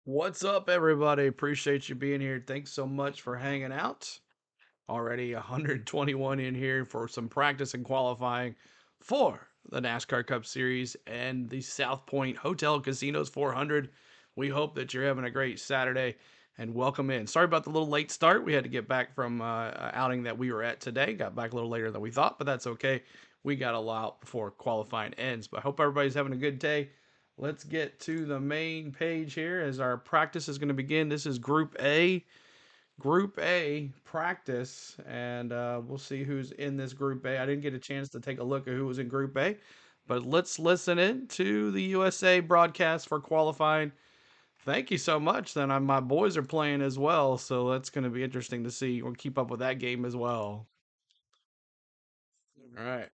What's up, everybody? Appreciate you being here. Thanks so much for hanging out. Already 121 in here for some practice and qualifying for the NASCAR Cup Series and the South Point Hotel Casinos 400. We hope that you're having a great Saturday and welcome in. Sorry about the little late start. We had to get back from outing that we were at today. Got back a little later than we thought, but that's okay. We got a lot before qualifying ends. But I hope everybody's having a good day. Let's get to the main page here as our practice is going to begin. This is Group A. Group A practice, and we'll see who's in this Group A. I didn't get a chance to take a look at who was in Group A, but let's listen in to the USA broadcast for qualifying. Thank you so much. Then my boys are playing as well, so that's going to be interesting to see. We'll keep up with that game as well. All right.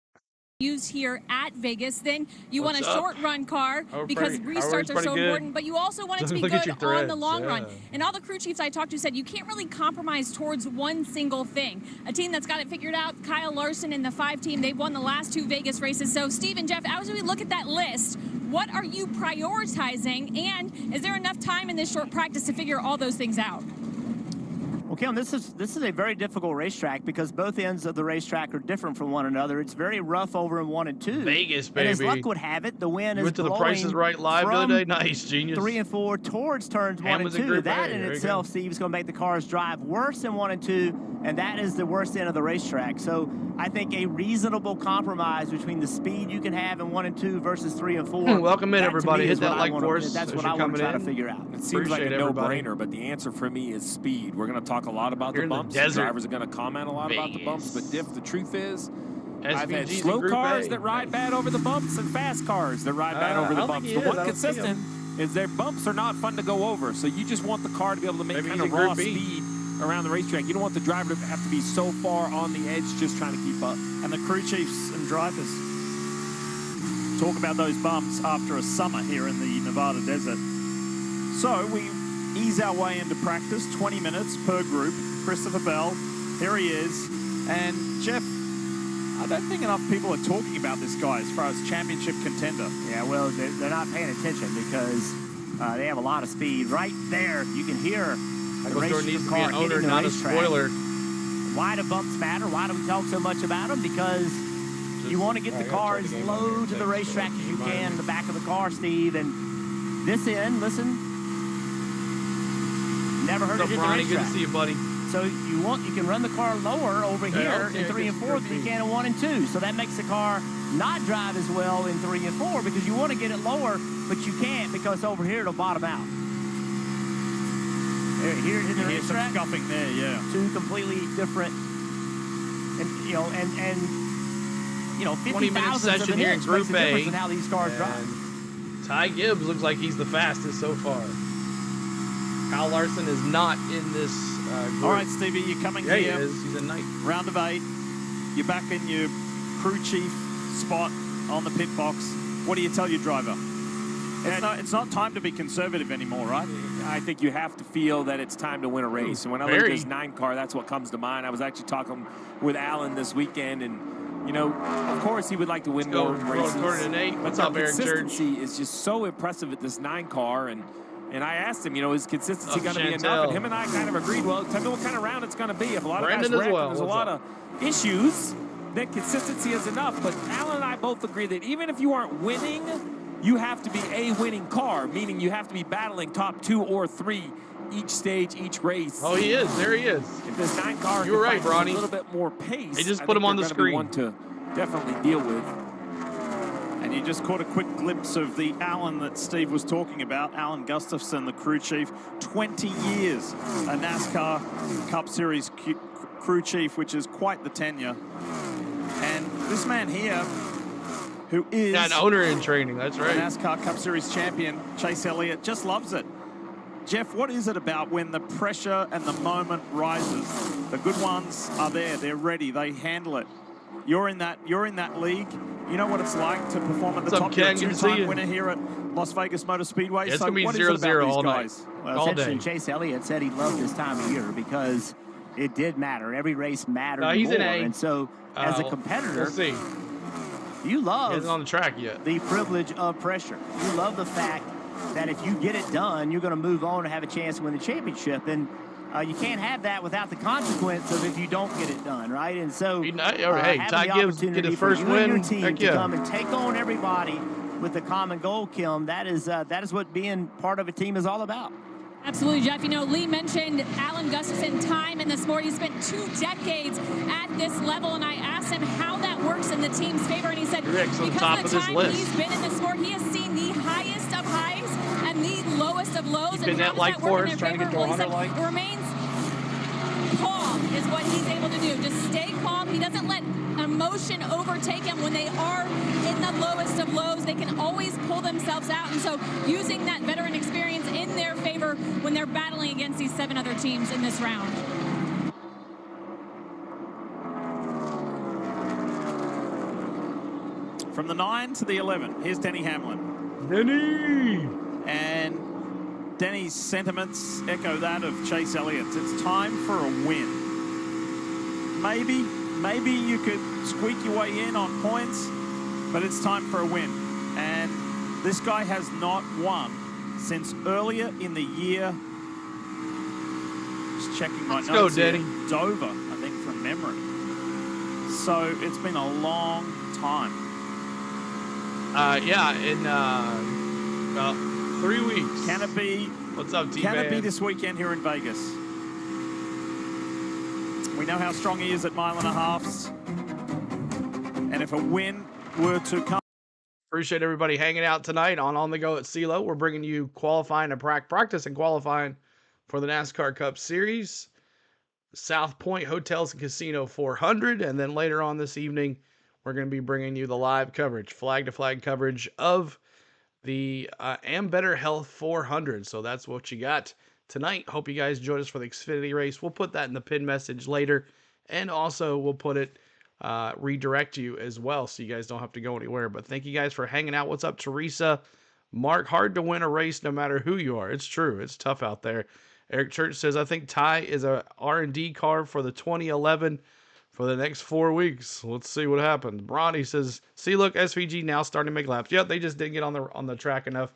Use here at Vegas. Then you want a short run car because restarts are so important, but you also want it to be good on the long run. And all the crew chiefs I talked to said you can't really compromise towards one single thing. A team that's got it figured out, Kyle Larson and the 5 team, they've won the last 2 Vegas races. So Steve and Jeff, as we look at that list, what are you prioritizing, and is there enough time in this short practice to figure all those things out? Well, Kim, this is a very difficult racetrack because both ends of the racetrack are different from one another. It's very rough over in 1 and 2. Vegas, baby. And as luck would have it, the wind is went to the blowing Price is Right live the other day. Nice, genius. 3 and 4 towards turns 1 and 2. That in itself, Steve, is going to make the cars drive worse than 1 and 2, and that is the worst end of the racetrack. So I think a reasonable compromise between the speed you can have in 1 and 2 versus 3 and 4. Welcome in, everybody. Hit that like for us. That's what I want to try to figure out. It seems like a no-brainer, but the answer for me is speed. We're going to talk a lot about the bumps. The drivers are going to comment a lot about the bumps, but Diff, the truth is, I've had slow cars that ride bad over the bumps and fast cars that ride bad over the bumps. The one consistent is their bumps are not fun to go over, so you just want the car to be able to make kind of raw speed around the racetrack. You don't want the driver to have to be so far on the edge just trying to keep up. And the crew chiefs and drivers talk about those bumps after a summer here in the Nevada desert. So we ease our way into practice, 20 minutes per group. Christopher Bell, here he is. And Jeff, I don't think enough people are talking about this guy as far as championship contender. Yeah, well, they're not paying attention because they have a lot of speed. Right there, you can hear the race car hitting the racetrack. Why do bumps matter? Why do we talk so much about them? Because you want to get the car as low to the racetrack as you can in the back of the car, Steve. And this end, listen, never heard it hit the racetrack. Good to see you, buddy. So you can run the car lower over here in 3 and 4 than you can in 1 and 2. So that makes the car not drive as well in 3 and 4 because you want to get it lower, but you can't because over here it'll bottom out. Here's in the racetrack. Some scuffing there, yeah. 2 completely different, and 20-minute session here in Group A. And how these cars drive. Ty Gibbs looks like he's the fastest so far. Kyle Larson is not in this group. All right, Stevie, you're coming here. He is. He's a knight. Round of 8. You're back in your crew chief spot on the pit box. What do you tell your driver? It's not time to be conservative anymore, right? I think you have to feel that it's time to win a race. And when I look at this 9 car, that's what comes to mind. I was actually talking with Alan this weekend, and of course he would like to win more races. What's up, Aaron Church? Consistency is just so impressive at this 9 car, and I asked him, is consistency going to be enough? And him and I kind of agreed, well, tell me what kind of round it's going to be. If a lot of guys wreck and there's a lot of issues, then consistency is enough. But Alan and I both agree that even if you aren't winning, you have to be a winning car, meaning you have to be battling top 2 or 3 each stage, each race. Oh, he is. There he is. If this 9 car You're right, Bronny. A little bit more pace, they just put him on the screen. One to definitely deal with. And you just caught a quick glimpse of the Alan that Steve was talking about, Alan Gustafson, the crew chief. 20 years a NASCAR Cup Series crew chief, which is quite the tenure. And this man here, who is an owner in training, that's right. NASCAR Cup Series champion, Chase Elliott, just loves it. Jeff, what is it about when the pressure and the moment rises? The good ones are there, they're ready, they handle it. You're in that league. You know what it's like to perform at the top. You're a 2-time winner here at Las Vegas Motor Speedway. Yeah, it's so going to be what 0-0 all guys? night. Well, all day. Day. Chase Elliott said he loved this time of year because it did matter. Every race mattered he's more. an A. And so, as a competitor, we'll see. You love he isn't on the track yet. The privilege of pressure. You love the fact that if you get it done, you're going to move on and have a chance to win the championship. And you can't have that without the consequence of if you don't get it done, right? And so, hey, Ty Gibbs get his first win. Your team to come and take on everybody with the common goal, Kim. That is what being part of a team is all about. Absolutely, Jeff. You know, Lee mentioned Alan Gustafson time in the sport. He spent 2 decades at this level, and I asked him how that works in the team's favor, and he said because of the time he's been in the sport, he has seen the highest of highs and the lowest of lows. He's been at like Forest trying to get to 100 like. Remains calm is what he's able to do. Just stay calm. He doesn't let emotion overtake him when they are in the lowest of lows. They can always pull themselves out, and so using that veteran experience in their favor when they're battling against these 7 other teams in this round. From the 9 to the 11, here's Denny Hamlin. Denny! And Denny's sentiments echo that of Chase Elliott's. It's time for a win. Maybe you could squeak your way in on points, but it's time for a win. And this guy has not won since earlier in the year. Just checking my notes. Go, Denny. Dover, I think, from memory. So it's been a long time. Yeah, in about 3 weeks. Can it be? What's up, T-Man? Can it be this weekend here in Vegas? We know how strong he is at 1.5 miles. And if a win were to come. Appreciate everybody hanging out tonight on the Go at CeeLo. We're bringing you qualifying and practice and qualifying for the NASCAR Cup Series, South Point Hotels and Casino 400, and then later on this evening, we're going to be bringing you the live coverage, flag-to-flag coverage of the Am Better Health 400. So that's what you got tonight. Hope you guys join us for the Xfinity race. We'll put that in the pin message later, and also we'll put it redirect you as well so you guys don't have to go anywhere. But thank you guys for hanging out. What's up, Teresa? Mark, hard to win a race no matter who you are. It's true. It's tough out there. Eric Church says, I think Ty is a R&D car for the 2011 for the next 4 weeks. Let's see what happens. Bronny says, see, look, SVG now starting to make laps. Yep, they just didn't get on the track enough.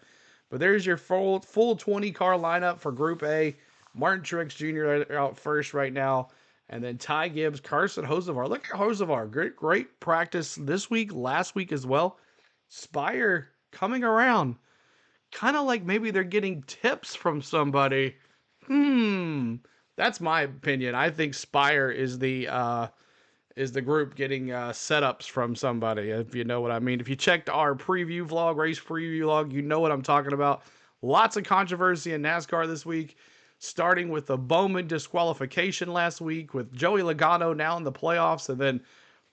But there's your full 20 car lineup for Group A. Martin Truex Jr. out first right now. And then Ty Gibbs, Carson Hocevar. Look at Hocevar. Great practice this week, last week as well. Spire coming around. Kind of like maybe they're getting tips from somebody. That's my opinion. I think Spire is the group getting setups from somebody, if you know what I mean. If you checked our race preview vlog, you know what I'm talking about. Lots of controversy in NASCAR this week, starting with the Bowman disqualification last week, with Joey Logano now in the playoffs, and then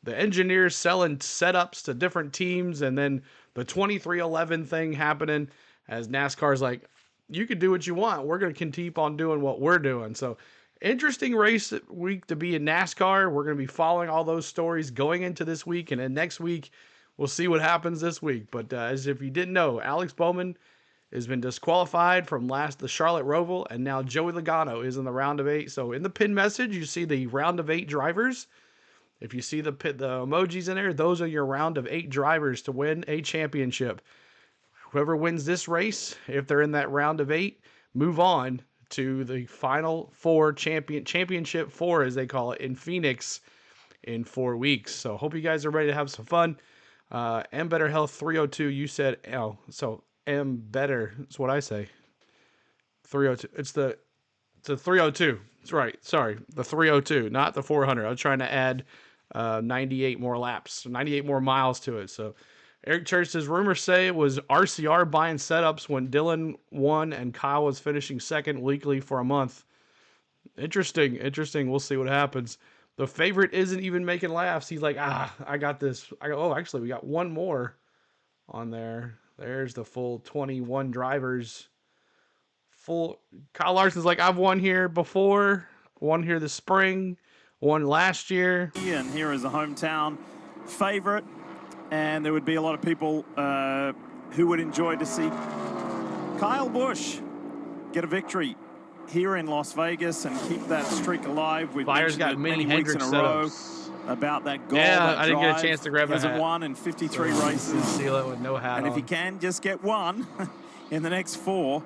the engineers selling setups to different teams, and then the 2311 thing happening as NASCAR's like, you can do what you want. We're going to keep on doing what we're doing. So interesting race week to be in NASCAR. We're going to be following all those stories going into this week, and then next week we'll see what happens this week. But as if you didn't know, Alex Bowman has been disqualified from the Charlotte Roval, and now Joey Logano is in the round of 8. So in the pin message, you see the round of 8 drivers. If you see the emojis in there, those are your round of 8 drivers to win a championship. Whoever wins this race, if they're in that round of 8, move on to the final 4 championship 4, as they call it, in Phoenix in 4 weeks. So hope you guys are ready to have some fun. M Better Health 302, you said, so M Better, that's what I say. 302, it's the 302. That's right. Sorry, the 302, not the 400. I was trying to add 98 more laps, 98 more miles to it. So Eric Church says, rumors say it was RCR buying setups when Dylan won and Kyle was finishing second weekly for a month. Interesting. We'll see what happens. The favorite isn't even making laps. He's like, I got this. Actually, we got one more on there. There's the full 21 drivers. Kyle Larson's like, I've won here before, won here this spring, won last year. And here is a hometown favorite. And there would be a lot of people who would enjoy to see Kyle Busch get a victory here in Las Vegas and keep that streak alive. We've Byron's got many weeks in a row. about that goal. Yeah, I didn't get a chance to grab a hat. He hasn't hat. won in 53 races. Seal it with no hat and on. If he can just get one in the next 4,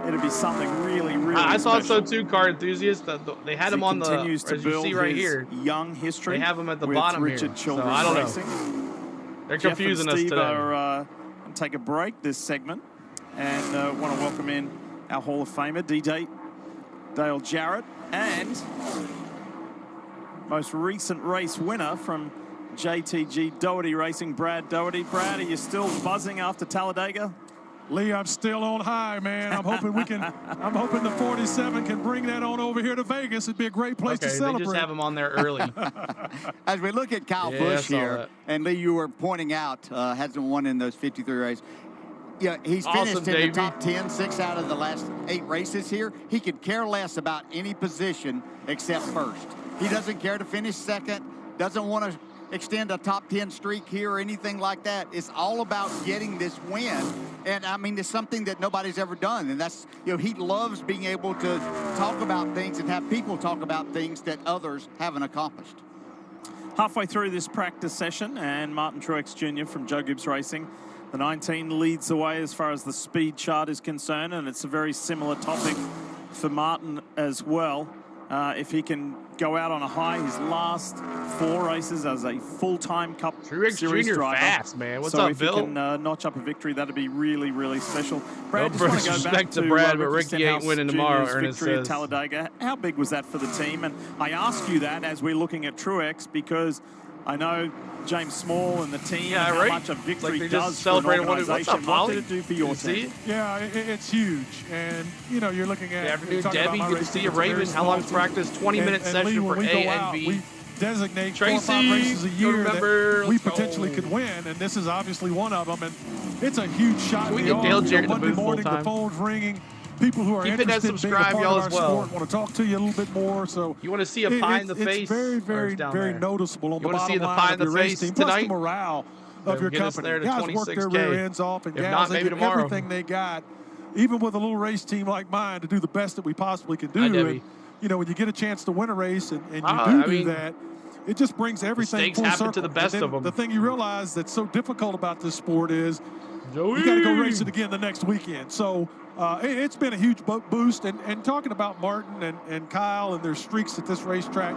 it'll be something really, really I thought special. so too, car enthusiasts. They had him on the, continues to as you see right here. Young history. They have him at the with bottom Richard here. Childress So I don't Racing. know. They're Jeff confusing and us Steve today. are going to take a break this segment and want to welcome in our Hall of Famer, DJ Dale Jarrett, and most recent race winner from JTG Doherty Racing, Brad Doherty. Brad, are you still buzzing after Talladega? Lee, I'm still on high, man. I'm hoping we can. I'm hoping the 47 can bring that on over here to Vegas. It'd be a great place to celebrate. They just have him on there early. As we look at Kyle Busch here, and Lee, you were pointing out, hasn't won in those 53 races. Yeah, he's finished in the top 10, 6 out of the last 8 races here. He could care less about any position except first. He doesn't care to finish second, doesn't want to extend a top 10 streak here or anything like that. It's all about getting this win. And I mean, it's something that nobody's ever done. And that's, he loves being able to talk about things and have people talk about things that others haven't accomplished. Halfway through this practice session, and Martin Truex Jr. from Joe Gibbs Racing, the 19 leads the way as far as the speed chart is concerned, and it's a very similar topic for Martin as well. If he can go out on a high, his last 4 races as a full-time Cup Truex Series Jr. driver. fast, man. What's so up, if Bill? he can notch up a victory, that'd be really, really special. Brad, No just want to go back to Brad, but Ricky Ricky ain't Stenhouse winning tomorrow, Jr.'s Ernest victory says. at Talladega. How big was that for the team? And I ask you that as we're looking at Truex because I know James Small and the team and how much a victory does for an organization. What did it do for your team? Yeah, it's huge. And, you're looking at... Good afternoon, Debbie. Good to see you, Raven. How long's practice? 20-minute session for A and B. We designate Tracy, 4 or 5 races a year that we potentially go. could win, and this is obviously one of them. And it's a huge shot Can we in the get Dale arm. Jarrett in the Monday booth morning, full-time? the phone's ringing. People who are Keep hitting that interested in being a subscribe, part y'all, of our as well. sport want to talk to you a little bit more. So you want to see a pie in the face? It's very, very, very noticeable on the bottom line of your race team. Plus the morale of your company. Guys work their rear ends off, and gals, they do everything they got, even with a little race team like mine, to do the best that we possibly can do. And, when you get a chance to win a race and you do that, it just brings everything full circle. To the best of them. The thing you realize that's so difficult about this sport is you got to go race it again the next weekend. So it's been a huge boost. And talking about Martin and Kyle and their streaks at this racetrack,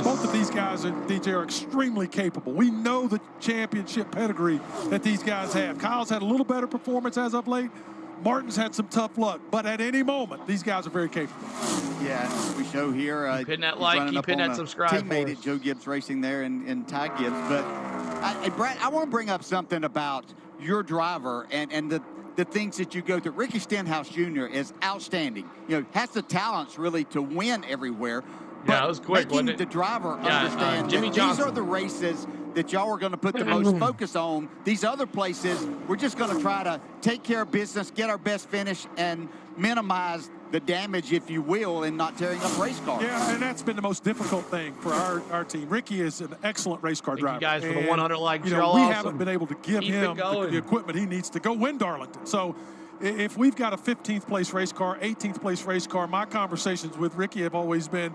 both of these guys, DJ, are extremely capable. We know the championship pedigree that these guys have. Kyle's had a little better performance as of late. Martin's had some tough luck, but at any moment, these guys are very capable. Yeah, we show here. Keep hitting that like, keep hitting that subscribe. Teammate at Joe Gibbs Racing there and Ty Gibbs. But, Brad, I want to bring up something about your driver and the things that you go through. Ricky Stenhouse Jr. is outstanding. Has the talents really to win everywhere. Yeah, it was quick, making the driver understand that these are the races that y'all are going to put the most focus on. These other places, we're just going to try to take care of business, get our best finish, and minimize the damage, if you will, in not tearing up race cars. Yeah, and that's been the most difficult thing for our team. Ricky is an excellent race car driver. Thank you guys for the 100 likes. We haven't been able to give him the equipment he needs to go win Darlington. So if we've got a 15th place race car, 18th place race car, my conversations with Ricky have always been,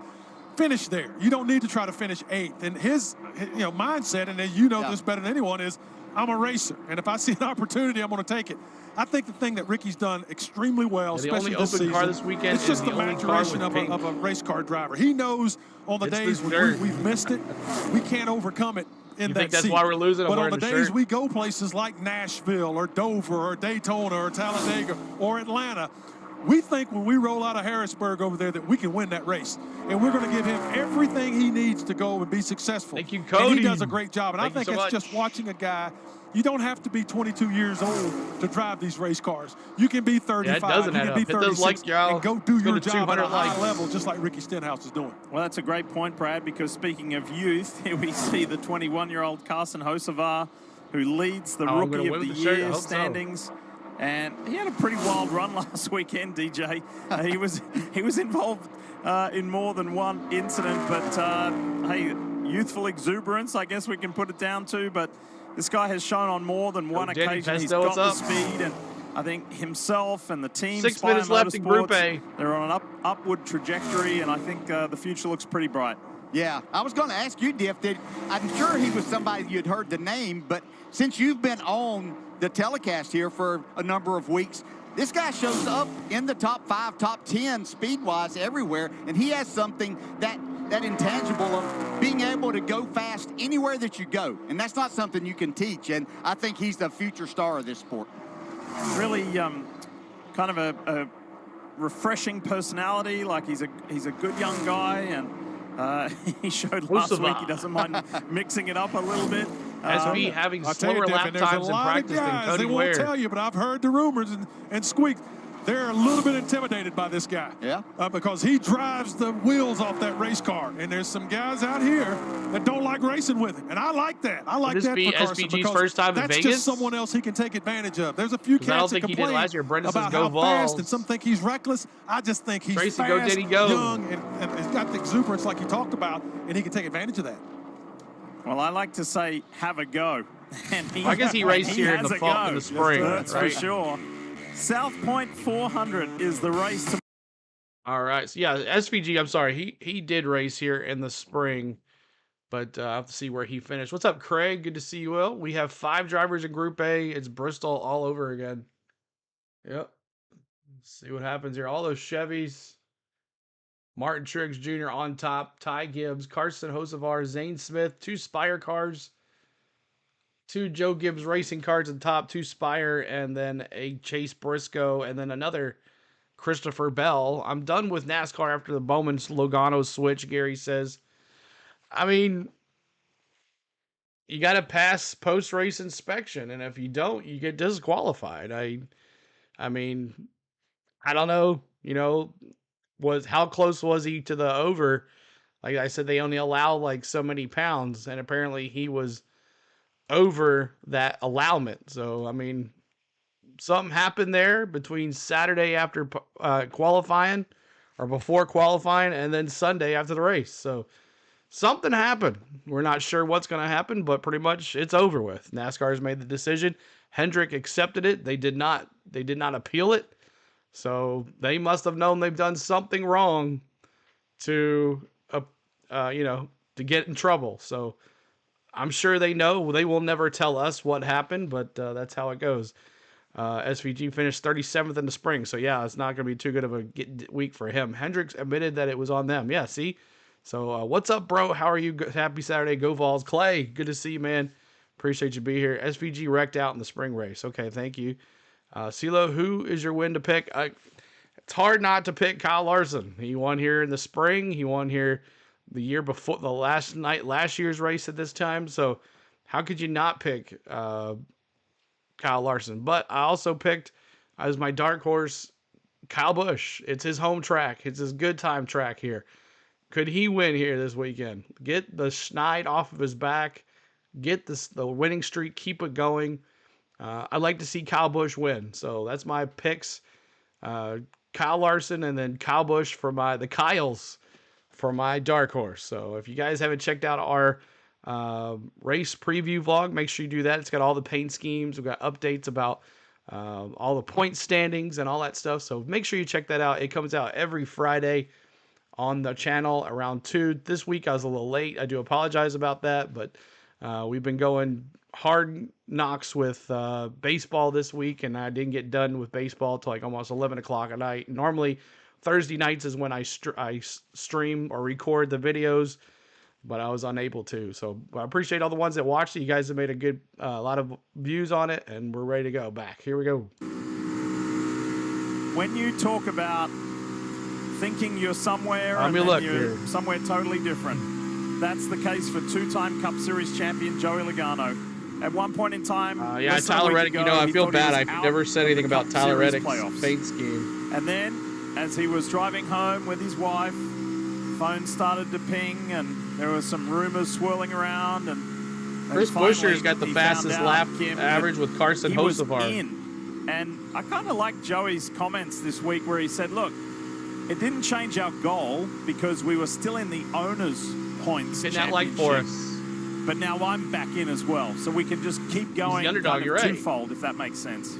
finish there. You don't need to try to finish 8th. And his mindset, and you know this better than anyone, is I'm a racer. And if I see an opportunity, I'm going to take it. I think the thing that Ricky's done extremely well, especially this season, car this weekend it's just the maturation of a race car driver. He knows on the days when we've missed it, we can't overcome it in that seat. That's why we're losing? But on the days we go places like Nashville or Dover or Daytona or Talladega or Atlanta, we think when we roll out of Harrisburg over there that we can win that race. And we're going to give him everything he needs to go and be successful. Thank you, Cody. And he does a great job. And I think it's much. just watching a guy. You don't have to be 22 years old to drive these race cars. You can be 35, you can be 36, and go do your job at a high level, just like Ricky Stenhouse is doing. Well, that's a great point, Brad, because speaking of youth, here we see the 21-year-old Carson Hocevar, who leads the Rookie of the Year standings. And he had a pretty wild run last weekend, DJ. He was involved in more than one incident, but hey, youthful exuberance, I guess we can put it down to. But this guy has shown on more than one occasion he's got the speed, and I think himself and the team, 6 minutes left in Group A. They're on an upward trajectory, and I think the future looks pretty bright. Yeah, I was going to ask you, Diff, I'm sure he was somebody you'd heard the name, but since you've been on the telecast here for a number of weeks, this guy shows up in the top 5, top 10 speed-wise everywhere, and he has something that intangible of being able to go fast anywhere that you go, and that's not something you can teach, and I think he's the future star of this sport. Really kind of a refreshing personality, like he's a good young guy, and he showed last week he doesn't mind mixing it up a little bit. SB having slower lap times in practice than Cody They won't tell you, but I've heard the rumors and squeak. They're a little bit intimidated by this guy. Yeah. Because he drives the wheels off that race car. And there's some guys out here that don't like racing with him. And I like that. I like that for Carson. SVG's first time in Vegas? That's just someone else he can take advantage of. There's a few cats that complain about how fast, and some think he's reckless. I just think he's fast, young, and he's got the exuberance like you talked about, and he can take advantage of that. Well, I like to say, have a go. And I guess he raced here in the fall, in the spring. That's right? For sure. South Point 400 is the race. All right. So, yeah, SVG, I'm sorry. He did race here in the spring, but I have to see where he finished. What's up, Craig? Good to see you, Will. We have 5 drivers in Group A. It's Bristol all over again. Yep. Let's see what happens here. All those Chevys. Martin Truex Jr. on top. Ty Gibbs, Carson Hocevar, Zane Smith, 2 Spire cars. 2 Joe Gibbs racing cars on top, 2 Spire, and then a Chase Briscoe, and then another Christopher Bell. I'm done with NASCAR after the Bowman's Logano switch, Gary says. I mean, you got to pass post-race inspection, and if you don't, you get disqualified. I mean, I don't know, how close was he to the over? Like I said, they only allow like so many pounds, and apparently he was over that allowment. So, I mean, something happened there between Saturday after qualifying or before qualifying and then Sunday after the race. So, something happened. We're not sure what's going to happen, but pretty much it's over with. NASCAR's made the decision. Hendrick accepted it. They did not appeal it. So, they must have known they've done something wrong to get in trouble. So, I'm sure they know. They will never tell us what happened, but that's how it goes. SVG finished 37th in the spring, so yeah, it's not going to be too good of a week for him. Hendricks admitted that it was on them. Yeah, see? So what's up, bro? How are you? Happy Saturday. Go Vols. Clay, good to see you, man. Appreciate you being here. SVG wrecked out in the spring race. Okay, thank you. CeeLo, who is your win to pick? It's hard not to pick Kyle Larson. He won here in the spring. He won here the year before, last year's race at this time. So how could you not pick Kyle Larson? But I also picked as my dark horse Kyle Busch. It's his home track. It's his good time track here. Could he win here this weekend? Get the schneid off of his back. Get the winning streak. Keep it going. I'd like to see Kyle Busch win. So that's my picks. Kyle Larson and then Kyle Busch for the Kyles for my dark horse. So if you guys haven't checked out our race preview vlog, make sure you do that. It's got all the paint schemes. We've got updates about all the point standings and all that stuff. So make sure you check that out. It comes out every Friday on the channel around 2. This week I was a little late. I do apologize about that, but we've been going hard knocks with baseball this week, and I didn't get done with baseball till like almost 11 o'clock at night. Normally Thursday nights is when I stream or record the videos, but I was unable to. So I appreciate all the ones that watched it. You guys have made a lot of views on it, and we're ready to go back. Here we go. When you talk about thinking you're somewhere and then you're somewhere totally different, that's the case for 2-time Cup Series champion Joey Logano. At one point in time, Tyler Reddick, I feel bad. I've never said anything about Tyler Reddick's paint scheme. And then, as he was driving home with his wife, phone started to ping, and there was some rumors swirling around. And Chris Buescher's got the fastest lap average with Carson Hocevar. And I kind of like Joey's comments this week where he said, look, it didn't change our goal because we were still in the owner's points championship. That like for us. But now I'm back in as well, so we can just keep going. He's the underdog, you're right. Twofold, if that makes sense.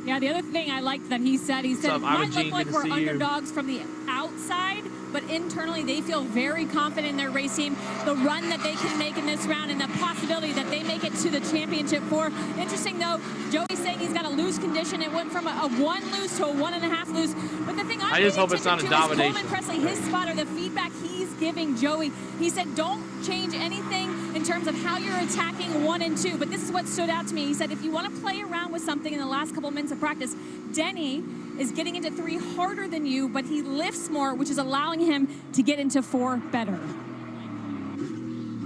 Yeah, the other thing I liked that he said it might look like we're underdogs from the outside, but internally they feel very confident in their race team, the run that they can make in this round, and the possibility that they make it to the championship four. Interesting, though, Joey's saying he's got a loose condition. It went from a 1 loose to a 1.5 loose. But the thing I just hope it's not a domination. Coleman Presley, his spotter, the feedback he's giving Joey, he said, don't change anything in terms of how you're attacking 1 and 2. But this is what stood out to me. He said, if you want to play around with something in the last couple minutes of practice, Denny is getting into 3 harder than you, but he lifts more, which is allowing him to get into 4 better.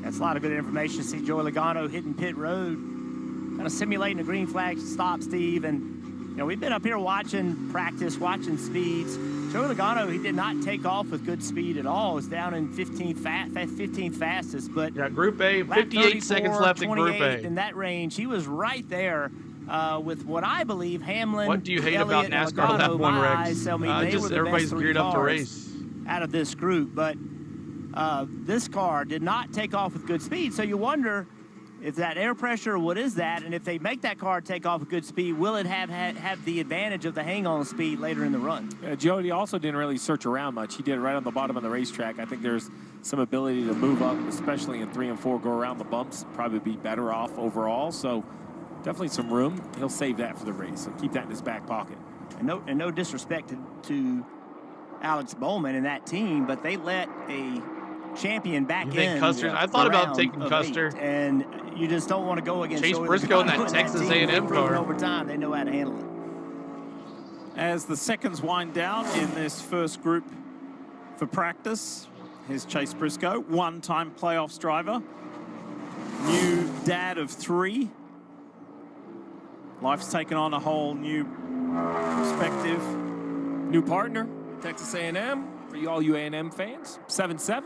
That's a lot of good information. See Joey Logano hitting pit road, kind of simulating a green flag stop, Steve. And, you know, we've been up here watching practice, watching speeds. Joey Logano, he did not take off with good speed at all. It was down in 15th fastest. But yeah, Group A, 58 seconds left in Group A. In that range, he was right there with what I believe Hamlin. What do you hate about NASCAR left one, Rex? Just everybody's geared up to race. Out of this group, but this car did not take off with good speed. So you wonder if that air pressure, what is that? And if they make that car take off with good speed, will it have the advantage of the hang-on speed later in the run? Jody also didn't really search around much. He did it right on the bottom of the racetrack. I think there's some ability to move up, especially in 3 and 4, go around the bumps, probably be better off overall. So definitely some room. He'll save that for the race. So keep that in his back pocket. And no disrespect to Alex Bowman and that team, but they let a champion back in. I thought about taking Custer. And you just don't want to go against Chase Briscoe in that Texas A&M car. Over time, they know how to handle it. As the seconds wind down in this first group for practice, here's Chase Briscoe, 1-time playoffs driver, new dad of 3. Life's taken on a whole new perspective. New partner, Texas A&M, for all you A&M fans, 7-7,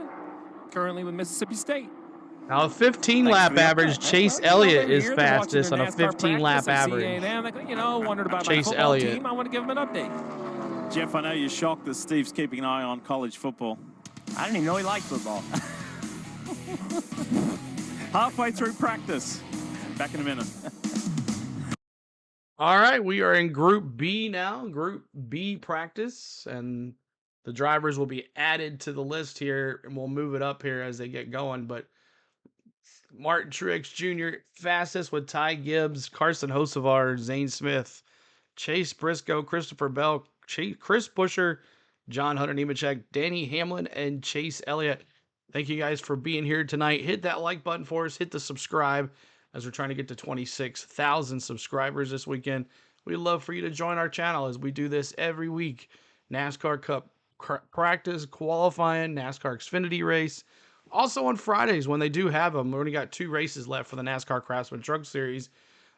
currently with Mississippi State. Now, a 15-lap average, Chase Elliott is fastest on a 15-lap average. You know, wondered about Chase my football Elliott. team. I want to give them an update. Jeff, I know you're shocked that Steve's keeping an eye on college football. I didn't even know he liked football. Halfway through practice. Back in a minute. All right, we are in Group B now, Group B practice, and the drivers will be added to the list here, and we'll move it up here as they get going. But Martin Truex Jr., fastest with Ty Gibbs, Carson Hocevar, Zane Smith, Chase Briscoe, Christopher Bell, Chris Buescher, John Hunter Nemechek, Danny Hamlin, and Chase Elliott. Thank you guys for being here tonight. Hit that like button for us. Hit the subscribe as we're trying to get to 26,000 subscribers this weekend. We'd love for you to join our channel as we do this every week. NASCAR Cup practice, qualifying, NASCAR Xfinity race. Also on Fridays when they do have them. We only got 2 races left for the NASCAR Craftsman Truck Series.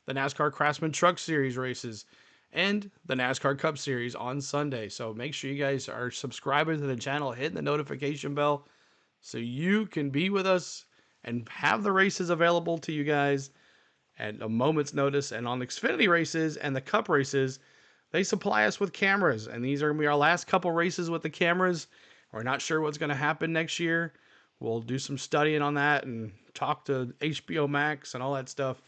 The NASCAR Craftsman Truck Series races. And the NASCAR Cup Series on Sunday. So make sure you guys are subscribing to the channel, hitting the notification bell so you can be with us and have the races available to you guys at a moment's notice. And on the Xfinity races and the Cup races, they supply us with cameras. And these are going to be our last couple races with the cameras. We're not sure what's going to happen next year. We'll do some studying on that and talk to HBO Max and all that stuff.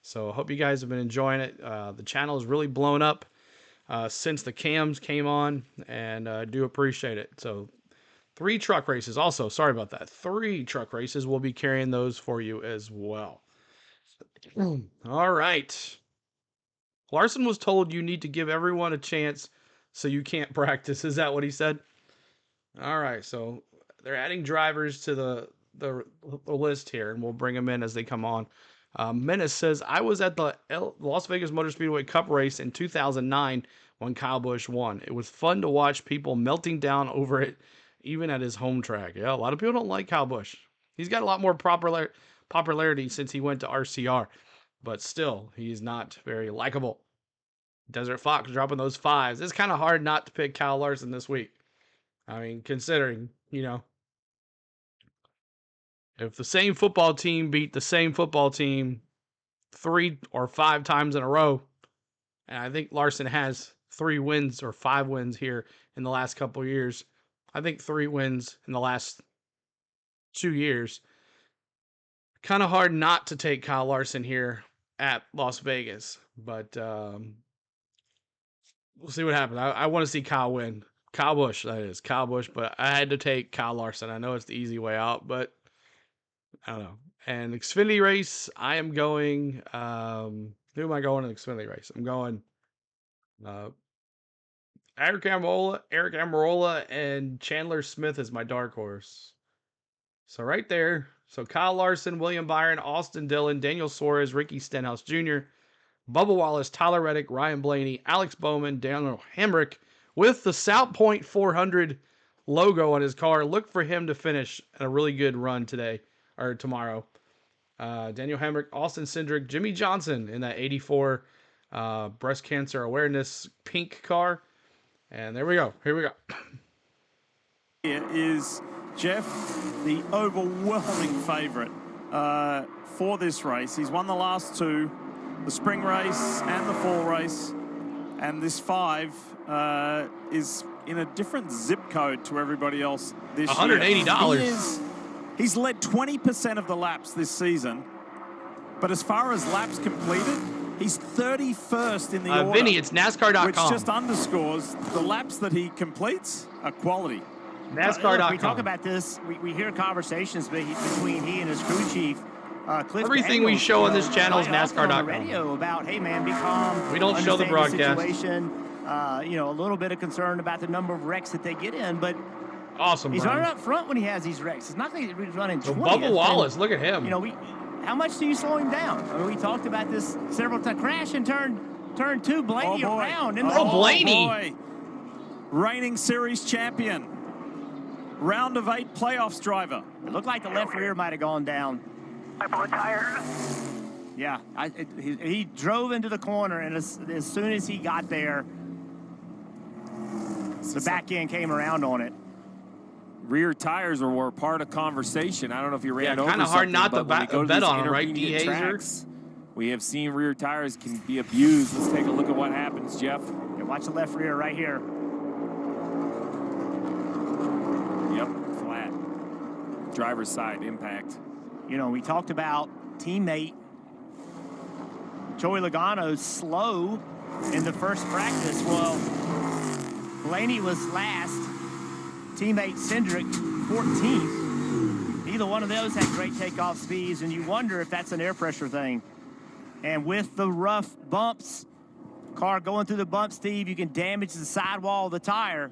So I hope you guys have been enjoying it. The channel has really blown up since the cams came on, and I do appreciate it. So 3 truck races also. Sorry about that. 3 truck races. We'll be carrying those for you as well. All right. Larson was told you need to give everyone a chance so you can't practice. Is that what he said? All right. So they're adding drivers to the list here, and we'll bring them in as they come on. Menace says, I was at the Las Vegas Motor Speedway Cup race in 2009 when Kyle Busch won. It was fun to watch people melting down over it, even at his home track. Yeah, a lot of people don't like Kyle Busch. He's got a lot more popularity since he went to RCR, but still, he's not very likable. Desert Fox dropping those 5s. It's kind of hard not to pick Kyle Larson this week. I mean, considering, you know, if the same football team beat the same football team 3 or 5 times in a row, and I think Larson has 3 wins or 5 wins here in the last couple of years. I think 3 wins in the last 2 years. Kind of hard not to take Kyle Larson here at Las Vegas, but we'll see what happens. I want to see Kyle win. Kyle Busch, that is. Kyle Busch, but I had to take Kyle Larson. I know it's the easy way out, but I don't know. And Xfinity race, I am going, who am I going in the Xfinity race? I'm going Eric Almirola, and Chandler Smith is my dark horse. So right there. So Kyle Larson, William Byron, Austin Dillon, Daniel Suarez, Ricky Stenhouse Jr., Bubba Wallace, Tyler Reddick, Ryan Blaney, Alex Bowman, Daniel Hemrick with the South Point 400 logo on his car. Look for him to finish a really good run today or tomorrow. Daniel Hemrick, Austin Cindric, Jimmy Johnson in that 84 breast cancer awareness pink car. And there we go. Here we go. Here is Jeff, the overwhelming favorite for this race. He's won the last two, the spring race and the fall race. And this 5 is in a different zip code to everybody else this $180. year. He's led 20% of the laps this season. But as far as laps completed, he's 31st in the order. Vinny, it's NASCAR.com. Which just underscores the laps that he completes are quality. NASCAR.com. We talk about this. We hear conversations between he and his crew chief. Cliff Everything Daniels, we show on this channel is NASCAR.com. On the radio about, hey man, be calm. We don't show the broadcast. Situation. A little bit of concern about the number of wrecks that they get in, but awesome. He's running up front when he has these wrecks. It's not like he's running 20. Bubba Wallace, look at him. How much do you slow him down? I mean, we talked about this several times. Crash in turn 2, Blaney around. Blaney. Boy. Reigning series champion. Round of 8 playoffs driver. It looked like the left rear might have gone down. Yeah, he drove into the corner, and as soon as he got there, the back end came around on it. Rear tires were part of conversation. I don't know if you ran over kind of hard not to bet on them, right, D. Hazer? We have seen rear tires can be abused. Let's take a look at what happens, Jeff. Yeah, watch the left rear right here. Yep, flat. Driver's side impact. We talked about teammate Joey Logano slow in the first practice. Well, Blaney was last. Teammate Cindric 14th. Neither one of those had great takeoff speeds, and you wonder if that's an air pressure thing. And with the rough bumps, car going through the bump, Steve, you can damage the sidewall of the tire.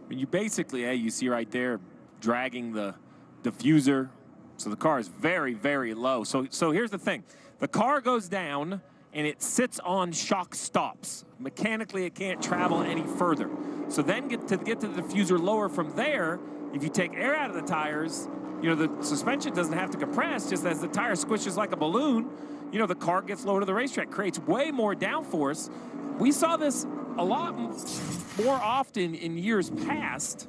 You basically, you see right there, dragging the diffuser. So the car is very, very low. So here's the thing. The car goes down, and it sits on shock stops. Mechanically, it can't travel any further. So then get to the diffuser lower from there, if you take air out of the tires, the suspension doesn't have to compress. Just as the tire squishes like a balloon, the car gets lower to the racetrack, creates way more downforce. We saw this a lot more often in years past.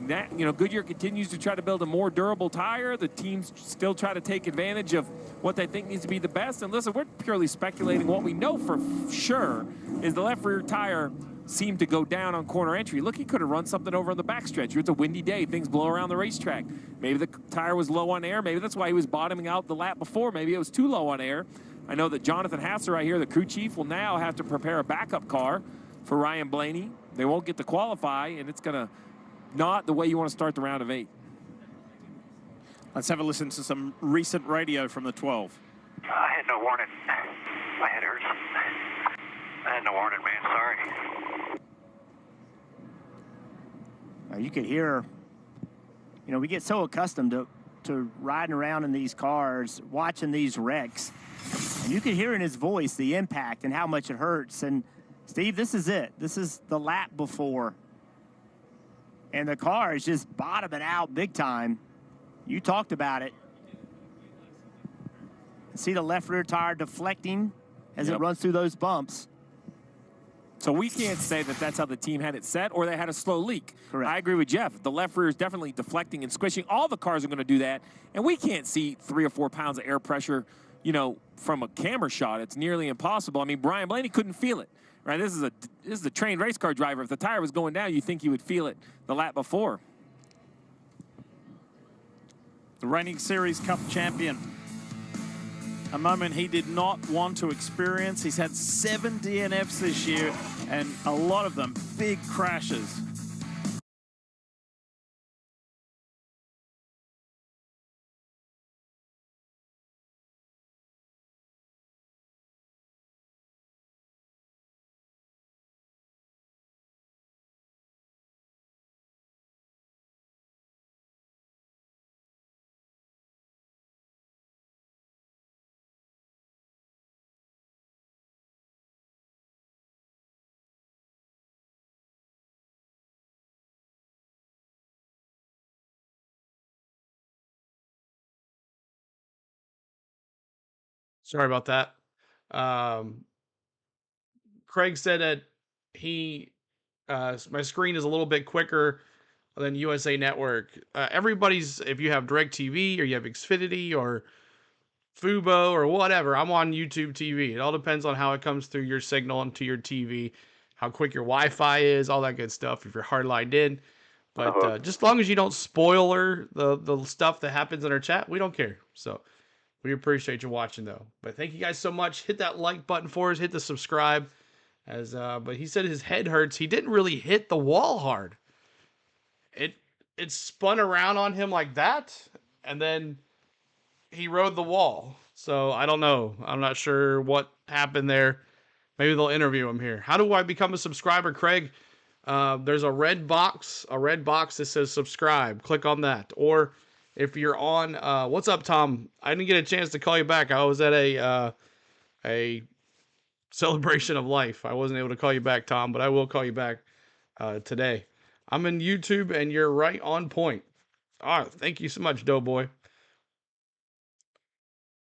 Goodyear continues to try to build a more durable tire. The teams still try to take advantage of what they think needs to be the best. And listen, we're purely speculating. What we know for sure is the left rear tire seemed to go down on corner entry. Look, he could have run something over on the backstretch. It's a windy day. Things blow around the racetrack. Maybe the tire was low on air. Maybe that's why he was bottoming out the lap before. Maybe it was too low on air. I know that Jonathan Hassler right here, the crew chief, will now have to prepare a backup car for Ryan Blaney. They won't get to qualify, and it's going to not the way you want to start the round of 8. Let's have a listen to some recent radio from the 12. I had no warning. My head hurts. I had no warning, man. Sorry. You could hear, we get so accustomed to riding around in these cars, watching these wrecks, and you could hear in his voice the impact and how much it hurts. And Steve, this is it. This is the lap before. And the car is just bottoming out big time. You talked about it. See the left rear tire deflecting as it runs through those bumps. So we can't say that that's how the team had it set or they had a slow leak. Correct. I agree with Jeff. The left rear is definitely deflecting and squishing. All the cars are going to do that. And we can't see 3 or 4 pounds of air pressure, from a camera shot. It's nearly impossible. I mean, Brian Blaney couldn't feel it. Right, this is a trained race car driver. If the tire was going down, you think you would feel it the lap before. The reigning Series Cup champion a moment he did not want to experience. He's had 7 DNFs this year, and a lot of them big crashes. Sorry about that. Craig said that my screen is a little bit quicker than USA Network. Everybody's, if you have DirecTV or you have Xfinity or Fubo or whatever, I'm on YouTube TV. It all depends on how it comes through your signal into your TV, how quick your Wi-Fi is, all that good stuff, if you're hardlined in. But just as long as you don't spoiler the stuff that happens in our chat, we don't care. So we appreciate you watching, though. But thank you guys so much. Hit that like button for us. Hit the subscribe. But he said his head hurts. He didn't really hit the wall hard. It spun around on him like that, and then he rode the wall. So I don't know. I'm not sure what happened there. Maybe they'll interview him here. How do I become a subscriber, Craig? There's a red box that says subscribe. Click on that. Or if you're on, what's up, Tom? I didn't get a chance to call you back. I was at a celebration of life. I wasn't able to call you back, Tom, but I will call you back today. I'm in YouTube, and you're right on point. All right, thank you so much, Doughboy.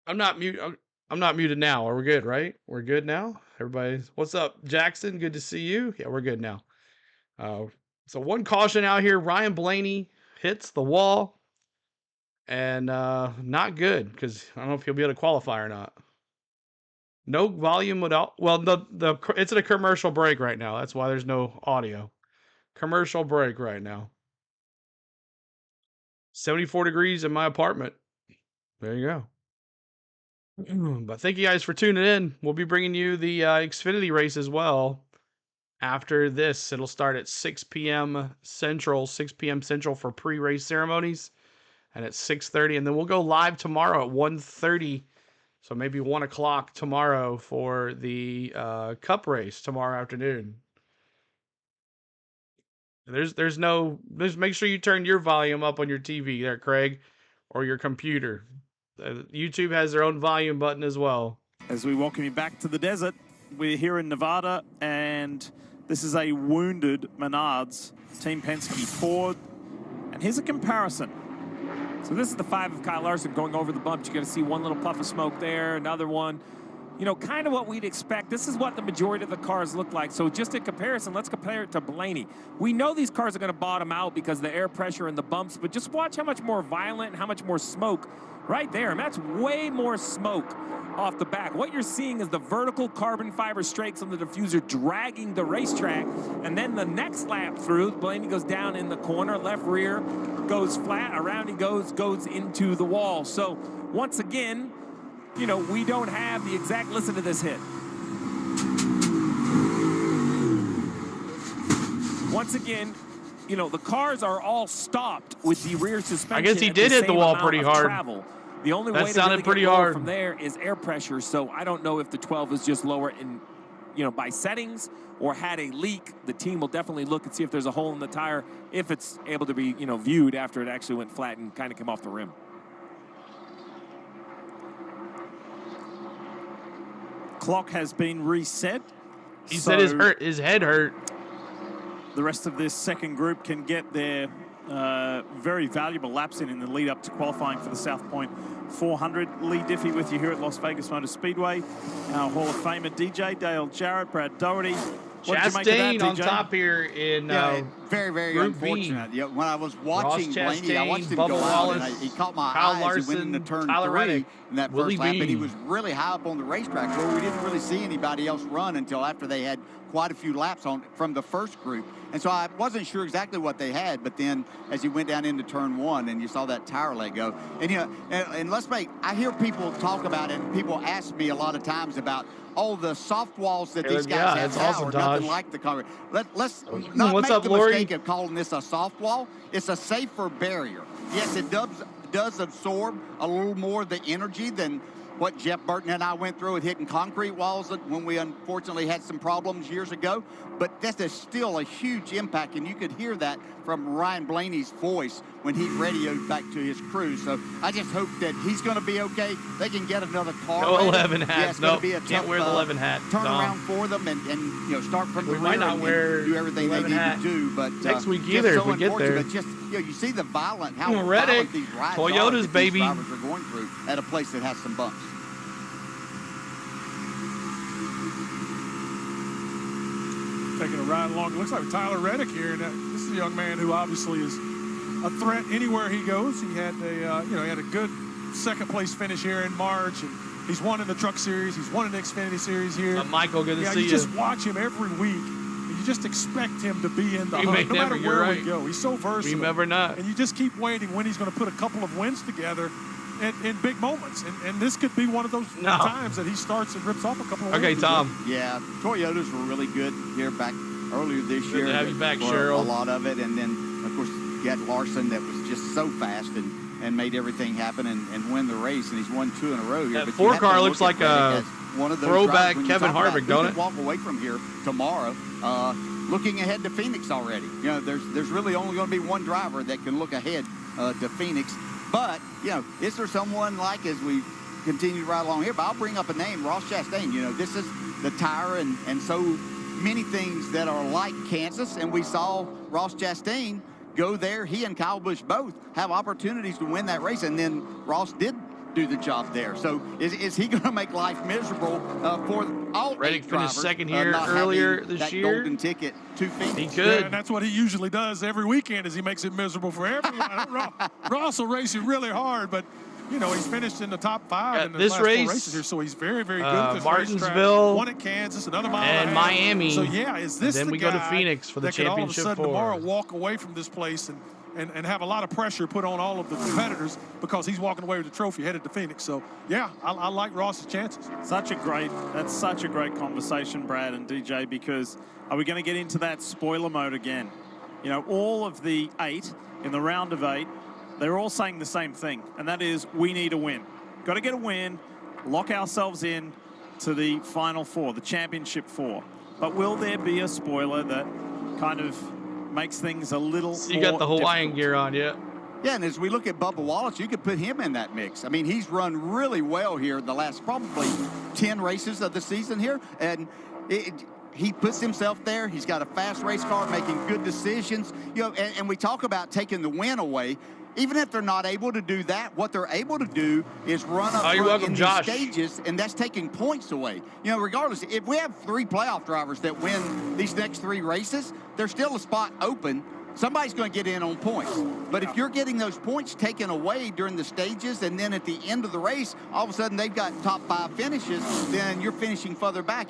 I'm not muted now. Are we good, right? We're good now? Everybody, what's up, Jackson? Good to see you. Yeah, we're good now. So one caution out here. Ryan Blaney hits the wall, and not good, because I don't know if he'll be able to qualify or not. No volume without. Well, it's at a commercial break right now. That's why there's no audio. Commercial break right now. 74 degrees in my apartment. There you go. But thank you guys for tuning in. We'll be bringing you the Xfinity race as well. After this, it'll start at 6 p.m. Central for pre-race ceremonies, and at 6:30, and then we'll go live tomorrow at 1:30. So maybe 1 o'clock tomorrow for the Cup race tomorrow afternoon. Just make sure you turn your volume up on your TV there, Craig, or your computer. YouTube has their own volume button as well. As we welcome you back to the desert, we're here in Nevada, and this is a wounded Menards, Team Penske Ford. And here's a comparison. So this is the 5 of Kyle Larson going over the bump. You're going to see one little puff of smoke there, another one. You know, kind of what we'd expect. This is what the majority of the cars look like. So just in comparison, let's compare it to Blaney. We know these cars are going to bottom out because of the air pressure and the bumps, but just watch how much more violent and how much more smoke right there. And that's way more smoke off the back. What you're seeing is the vertical carbon fiber strakes on the diffuser dragging the racetrack. And then the next lap through, Blaney goes down in the corner, left rear goes flat, around he goes into the wall. So once again, you know, we don't have the exact, listen to this hit. Once again, you know, the cars are all stopped with the rear suspension. I guess he did hit the wall pretty hard. Travel. The only that way to sounded really pretty get hard from there is air pressure. So I don't know if the 12 is just lower in, you know, by settings or had a leak. The team will definitely look and see if there's a hole in the tire, if it's able to be, you know, viewed after it actually went flat and kind of came off the rim. Clock has been reset. He said his head hurt. The rest of this second group can get their very valuable laps in the lead up to qualifying for the South Point 400. Lee Diffie with you here at Las Vegas Motor Speedway. Our Hall of Famer DJ, Dale Jarrett, Brad Doherty. Chastain on top here in very, very unfortunate. Yeah, when I was watching Blaney, I watched him Bubba go Wallace, out, and he caught my Kyle eye Larson, as he went into turn Tyler 3 Reddick, in that Willie first lap, B. and he was really high up on the racetrack, where we didn't really see anybody else run until after they had quite a few laps from the first group. And so I wasn't sure exactly what they had, but then as you went down into turn 1 and you saw that tire let go. And, you know, and I hear people talk about it, and people ask me a lot of times about, the soft walls that these guys have now awesome, are nothing like the concrete. Let's not What's make up, the Lori? mistake of calling this a soft wall. It's a safer barrier. Yes, it does absorb a little more of the energy than what Jeff Burton and I went through with hitting concrete walls when we unfortunately had some problems years ago. But that is still a huge impact, and you could hear that from Ryan Blaney's voice when he radioed back to his crew. So I just hope that he's going to be okay. They can get another car. No 11 hats. Yeah, it's nope, going to be a can't tough wear the 11 hat. turnaround for them, and start from the rear might not and wear do everything they need hat to do. But next week either, if we get there. But just you see the how Reddick, violent these rides Toyotas, are that baby. these drivers are going through at a place that has some bumps. Taking a ride along. It looks like Tyler Reddick here. And this is a young man who obviously is a threat anywhere he goes. He had a good second place finish here in March, and he's won in the Truck Series. He's won in the Xfinity Series here. Michael, good to see you. You just watch him every week. And you just expect him to be in the hunt, no matter where we go. He's so versatile. Remember not. And you just keep waiting when he's going to put a couple of wins together in big moments. And this could be one of those times that he starts and rips off a couple of wins. Okay, Tom. Yeah, Toyotas were really good here back earlier this year. Good to have you back, for Cheryl. A lot of it. And then, of course, you had Larson that was just so fast and made everything happen and win the race. And he's won 2 in a row here. That but 4-car looks like a one of those throwback drivers, Kevin Harvick, don't it? Walk away from here tomorrow. Looking ahead to Phoenix already. You know, there's really only going to be one driver that can look ahead to Phoenix. But, is there someone like, as we continue to ride along here, but I'll bring up a name, Ross Chastain. This is the tire and so many things that are like Kansas, and we saw Ross Chastain go there. He and Kyle Busch both have opportunities to win that race, and then Ross did do the job there. So is he going to make life miserable for all Reddick eight drivers? finished second here earlier this year. Golden ticket to Phoenix. He could. Yeah, and that's what he usually does every weekend, is he makes it miserable for everyone. Ross will race you really hard, but he's finished in the top 5 in the last 4 races here, so he's very, very good at this Martinsville, one at Kansas, another mile and Miami. So yeah, is this then the we guy go to Phoenix for the that could all of a championship sudden 4? tomorrow walk away from this place and have a lot of pressure put on all of the competitors because he's walking away with the trophy headed to Phoenix. So yeah, I like Ross's chances. That's such a great conversation, Brad and DJ, because are we going to get into that spoiler mode again? All of the 8 in the round of 8, they're all saying the same thing, and that is we need a win. Got to get a win, lock ourselves in to the final 4, the championship 4. But will there be a spoiler that kind of makes things a little so you got the Hawaiian difficult? gear on, yeah. Yeah, and as we look at Bubba Wallace, you could put him in that mix. I mean, he's run really well here the last probably 10 races of the season here, and he puts himself there. He's got a fast race car, making good decisions. And we talk about taking the win away. Even if they're not able to do that, what they're able to do is run up in these stages, and that's taking points away. Regardless, if we have 3 playoff drivers that win these next 3 races, there's still a spot open. Somebody's going to get in on points. But if you're getting those points taken away during the stages, and then at the end of the race, all of a sudden they've got top 5 finishes, then you're finishing further back.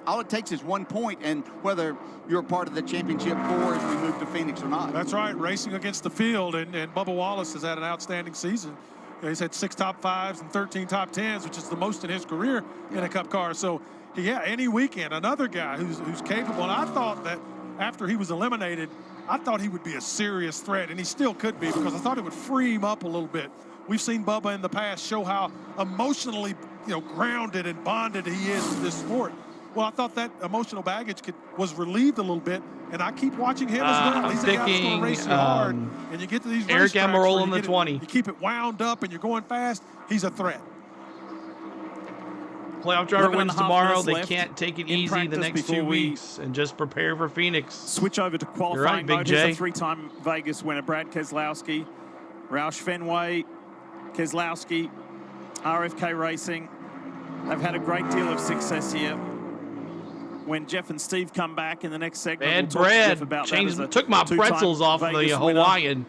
All it takes is 1 point, and whether you're part of the championship 4 as we move to Phoenix or not. That's right, racing against the field, and Bubba Wallace has had an outstanding season. He's had 6 top 5s and 13 top 10s, which is the most in his career in a Cup car. So, yeah, any weekend, another guy who's capable. And I thought that after he was eliminated, I thought he would be a serious threat, and he still could be, because I thought it would free him up a little bit. We've seen Bubba in the past show how emotionally, grounded and bonded he is to this sport. Well, I thought that emotional baggage was relieved a little bit, and I keep watching him as well. He's a guy that's going to race you hard, and you get to these Eric Almirola in the 20. You keep it wound up, and you're going fast. He's a threat. Playoff driver wins tomorrow. They can't take it easy the next 2 weeks and just prepare for Phoenix. Switch over to qualifying mode. Here's a 3-time Vegas winner, Brad Keselowski, Roush Fenway, Keselowski, RFK Racing. They've had a great deal of success here. When Jeff and Steve come back in the next segment, Bad bread. Took my pretzels off the Hawaiian.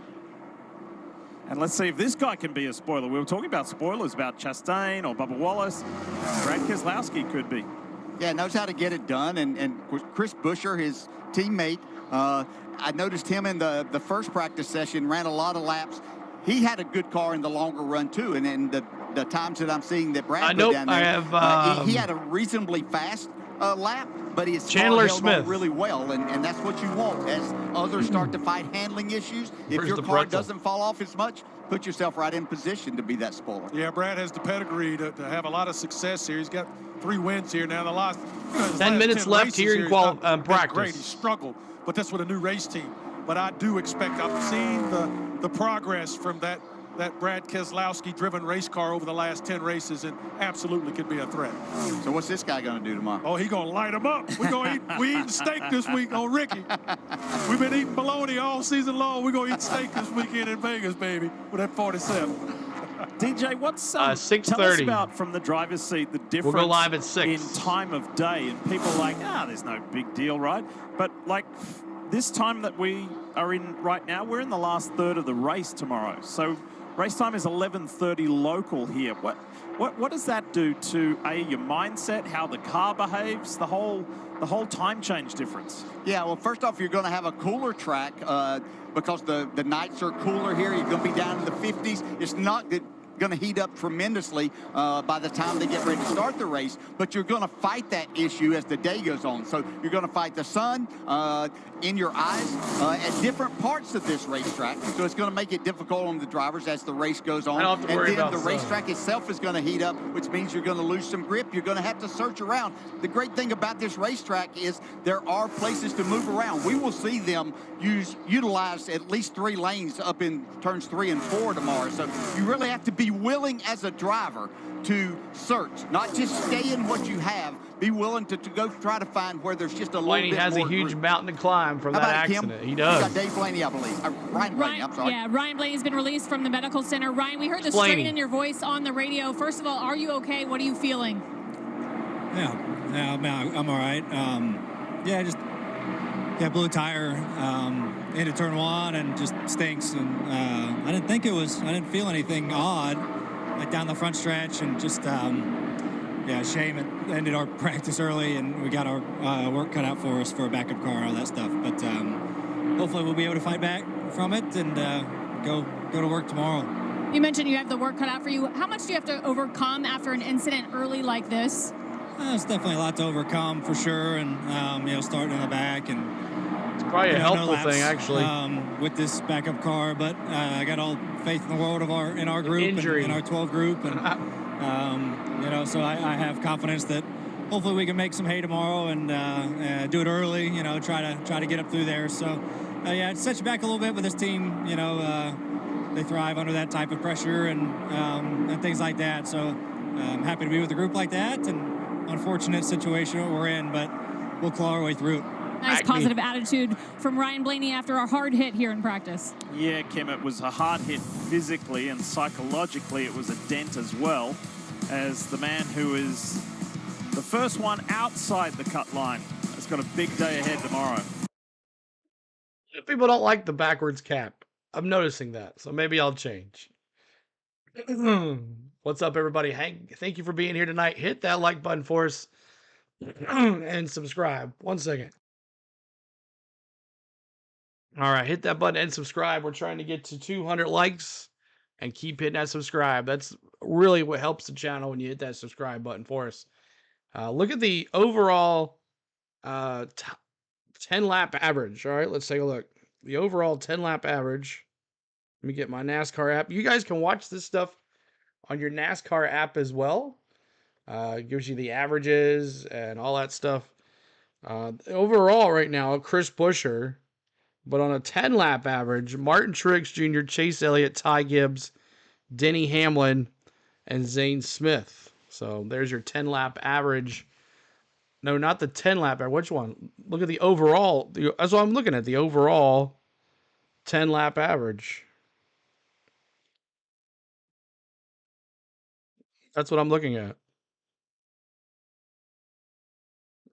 And let's see if this guy can be a spoiler. We were talking about spoilers, about Chastain or Bubba Wallace. Brad Keselowski could be. Yeah, knows how to get it done. And Chris Buescher, his teammate, I noticed him in the first practice session, ran a lot of laps. He had a good car in the longer run, too. And the times that I'm seeing that Brad put down there, he had a reasonably fast lap, but his car held on really well, and that's what you want as others start to fight handling issues. If your car doesn't fall off as much, put yourself right in position to be that spoiler. Yeah, Brad has the pedigree to have a lot of success here. He's got 3 wins here now. The last 10 minutes left here in practice. Great. He struggled, but that's with a new race team. But I do expect, I've seen the progress from that Brad Keselowski-driven race car over the last 10 races, and absolutely could be a threat. So what's this guy going to do tomorrow? Oh, he's going to light them up. We eating steak this week on Ricky. We've been eating bologna all season long. We're going to eat steak this weekend in Vegas, baby, with that 47. DJ, what's 6:30. Tell us about from the driver's seat the difference we'll go live at 6. in time of day, and people are like, there's no big deal, right? But like this time that we are in right now, we're in the last third of the race tomorrow. So race time is 11:30 local here. What does that do to your mindset, how the car behaves, the whole time change difference? Yeah, well, first off, you're going to have a cooler track because the nights are cooler here. You're going to be down in the 50s. It's not going to heat up tremendously by the time they get ready to start the race, but you're going to fight that issue as the day goes on. So you're going to fight the sun in your eyes at different parts of this racetrack. So it's going to make it difficult on the drivers as the race goes on. And then the racetrack itself is going to heat up, which means you're going to lose some grip. You're going to have to search around. The great thing about this racetrack is there are places to move around. We will see them utilize at least 3 lanes up in turns 3 and 4 tomorrow. So you really have to be willing as a driver to search, not just stay in what you have. Be willing to go try to find where there's just a Blaney little bit has more a huge group. mountain to climb from that accident. Kim? He does. Got Dave Blaney, I believe. Ryan Blaney, I'm sorry. Yeah, Ryan Blaney's been released from the medical center. Ryan, we heard the strain in your voice on the radio. First of all, are you okay? What are you feeling? Yeah, I'm all right. Just blew a tire into turn 1 and just stinks. And I didn't feel anything odd like down the front stretch, and just shame it ended our practice early, and we got our work cut out for us for a backup car and all that stuff. But hopefully we'll be able to fight back from it and go to work tomorrow. You mentioned you have the work cut out for you. How much do you have to overcome after an incident early like this? It's definitely a lot to overcome for sure, and starting in the back, and it's probably a helpful thing actually with this backup car. But I got all faith in the world in our group and in our 12 group, and so I have confidence that hopefully we can make some hay tomorrow and do it early. Try to get up through there. So it sets you back a little bit with this team. They thrive under that type of pressure and things like that. So I'm happy to be with a group like that, and unfortunate situation that we're in, but we'll claw our way through it. Nice positive attitude from Ryan Blaney after a hard hit here in practice. Yeah, Kim, it was a hard hit physically, and psychologically it was a dent as well, as the man who is the first one outside the cut line has got a big day ahead tomorrow. People don't like the backwards cap. I'm noticing that, so maybe I'll change. What's up, everybody? Hank, thank you for being here tonight. Hit that like button for us and subscribe. 1 second. All right, hit that button and subscribe. We're trying to get to 200 likes and keep hitting that subscribe. That's really what helps the channel when you hit that subscribe button for us. Look at the overall 10-lap average. All right, let's take a look. The overall 10-lap average. Let me get my NASCAR app. You guys can watch this stuff on your NASCAR app as well. It gives you the averages and all that stuff. Overall right now, Chris Buescher, but on a 10-lap average, Martin Truex Jr., Chase Elliott, Ty Gibbs, Denny Hamlin, and Zane Smith. So there's your 10-lap average. No, not the 10-lap average. Which one? Look at the overall. That's what I'm looking at, the overall 10-lap average. That's what I'm looking at.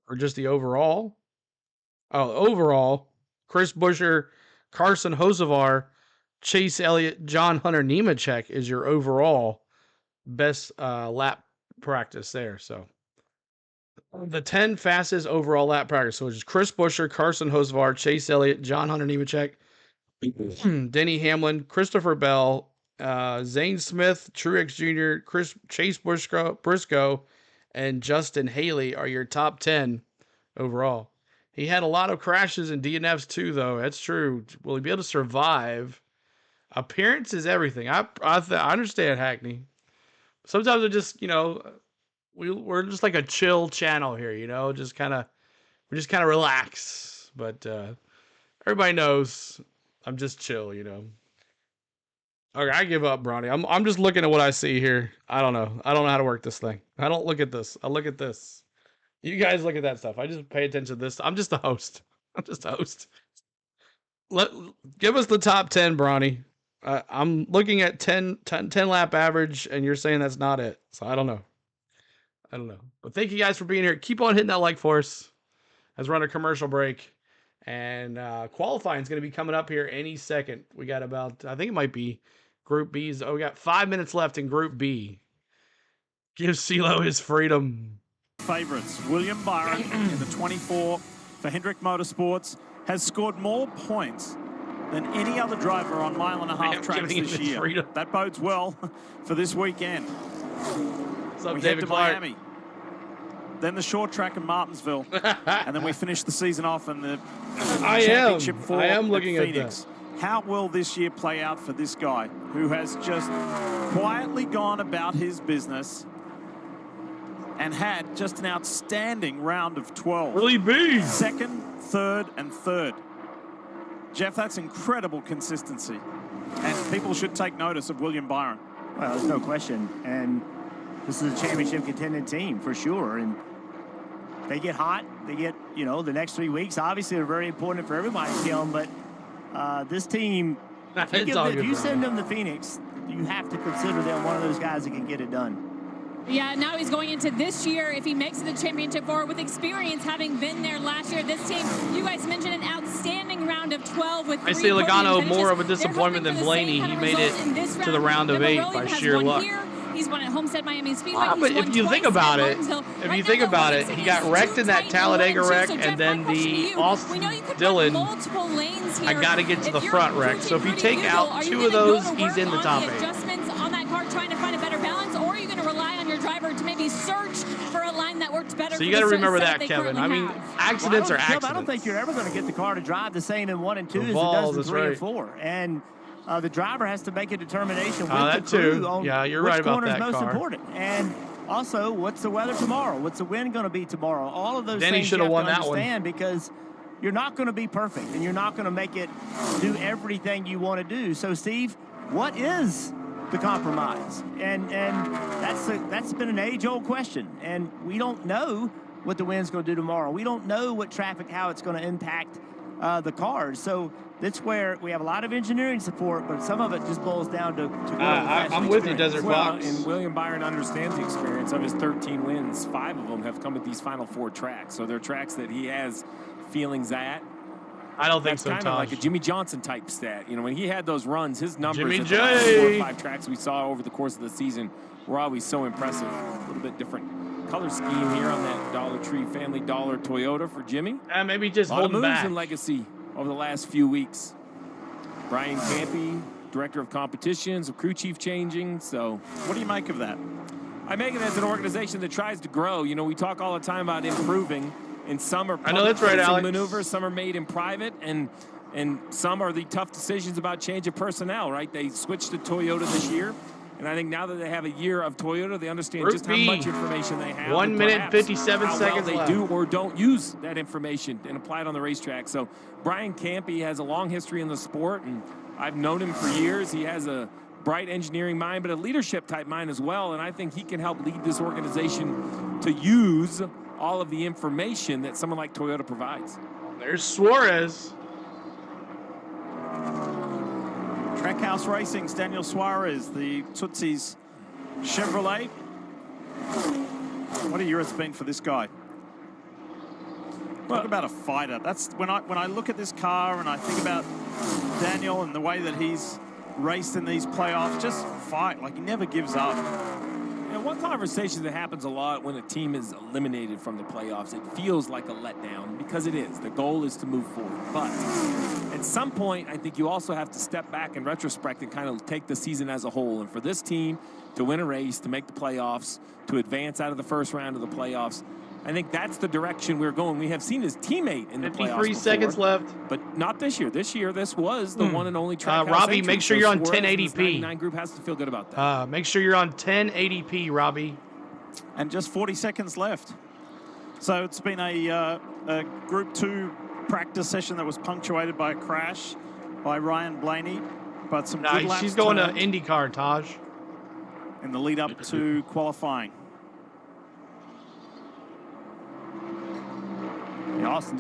Or just the overall? Oh, overall. Chris Buescher, Carson Hocevar, Chase Elliott, John Hunter Nemechek is your overall best lap practice there. So The 10 fastest overall lap practice. So it's Chris Buescher, Carson Hocevar, Chase Elliott, John Hunter Nemechek, Denny Hamlin, Christopher Bell, Zane Smith, Truex Jr., Chase Briscoe, and Justin Haley are your top 10 overall. He had a lot of crashes and DNFs too, though. That's true. Will he be able to survive? Appearance is everything. I understand, Hackney. Sometimes it just, we're just like a chill channel here, we just kind of relax. But everybody knows I'm just chill, Okay, I give up, Bronny. I'm just looking at what I see here. I don't know how to work this thing. I don't look at this. I look at this. You guys look at that stuff. I just pay attention to this. I'm just a host. Give us the top 10, Bronny. I'm looking at 10 lap average, and you're saying that's not it. So I don't know. But thank you guys for being here. Keep on hitting that like for us as we're on a commercial break. And qualifying is going to be coming up here any second. We got about, I think it might be Group B's. Oh, we got 5 minutes left in Group B. Give CeeLo his freedom. Favorites. William Byron in the 24 for Hendrick Motorsports has scored more points than any other driver on mile-and-a-half tracks this year. Freedom. That bodes well for this weekend. What's up, we David head to Clark? Miami, then the short track in Martinsville, and then we finish the season off in the championship four. I am looking at Phoenix. How will this year play out for this guy who has just quietly gone about his business and had just an outstanding round of 12? Really big. Second, third, and third. Jeff, that's incredible consistency. And people should take notice of William Byron. Well, there's no question. And this is a championship contending team for sure. And they get hot. They get, the next 3 weeks, obviously, are very important for everybody to kill them. But this team, if you send them to Phoenix, you have to consider them one of those guys that can get it done. Yeah, now he's going into this year, if he makes it the championship four with experience, having been there last year. This team, you guys mentioned an outstanding round of 12 with 3 I see Logano more of a disappointment than Blaney. He made it to the round of 8 by sheer luck. He's won at Homestead Miami Speedway. But if you think about it, he got wrecked in that Talladega wreck, and then the Austin Dillon, I got to get to the front wreck. So if you take out 2 of those, he's in the top 8. Adjustments on that car, trying to find a better balance, or are you going to rely on your driver to maybe search for a line that works better? So you got to remember that, Kevin. I mean, accidents are accidents. I don't think you're ever going to get the car to drive the same in 1 and 2 as it does in 3 and 4. And the driver has to make a determination with the crew on which corner is most important. And also, what's the weather tomorrow? What's the wind going to be tomorrow? All of those things you have to understand, because you're not going to be perfect, and you're not going to make it do everything you want to do. So, Steve, what is the compromise? And that's been an age-old question, and we don't know what the wind's going to do tomorrow. We don't know what traffic, how it's going to impact the cars. So that's where we have a lot of engineering support, but some of it just boils down to I'm with you, Desert Fox. And William Byron understands the experience of his 13 wins. 5 of them have come at these final 4 tracks. So they're tracks that he has feelings at. I don't think so, That's kind of like a Jimmy Johnson type stat. When he had those runs, his numbers at the last 4 or 5 tracks we saw over the course of the season were always so impressive. A little bit different color scheme here on that Dollar Tree Family Dollar Toyota for Jimmy. Maybe just hold moves back. In legacy over the last few weeks. Brian Campy, director of competitions, a crew chief changing. So what do you make of that? I make it as an organization that tries to grow. We talk all the time about improving, and some are public maneuvers, some are made in private, and some are the tough decisions about change of personnel, right? They switched to Toyota this year. And I think now that they have a year of Toyota, they understand just how much information they have. 1 minute, 57 seconds left. They do or don't use that information and apply it on the racetrack. So Brian Campy has a long history in the sport, and I've known him for years. He has a bright engineering mind, but a leadership type mind as well. And I think he can help lead this organization to use all of the information that someone like Toyota provides. There's Suarez. Trackhouse Racing's Daniel Suarez, the Tootsie's Chevrolet. What a year it's been for this guy. Talk about a fighter. That's when I look at this car and I think about Daniel and the way that he's raced in these playoffs, just fight, like he never gives up. And one conversation that happens a lot when a team is eliminated from the playoffs, it feels like a letdown because it is. The goal is to move forward. But at some point, I think you also have to step back in retrospect and kind of take the season as a whole. And for this team to win a race, to make the playoffs, to advance out of the first round of the playoffs, I think that's the direction we're going. We have seen his teammate in the playoffs 53 seconds left. But not this year. This year, this was the one and only track. Robbie, make sure you're on 1080p. 99 group has to feel good about that. Make sure you're on 1080p, Robbie. And just 40 seconds left. So it's been a Group 2 practice session that was punctuated by a crash by Ryan Blaney. But some good laps. She's going to IndyCar, Taj. In the lead up to qualifying. Austin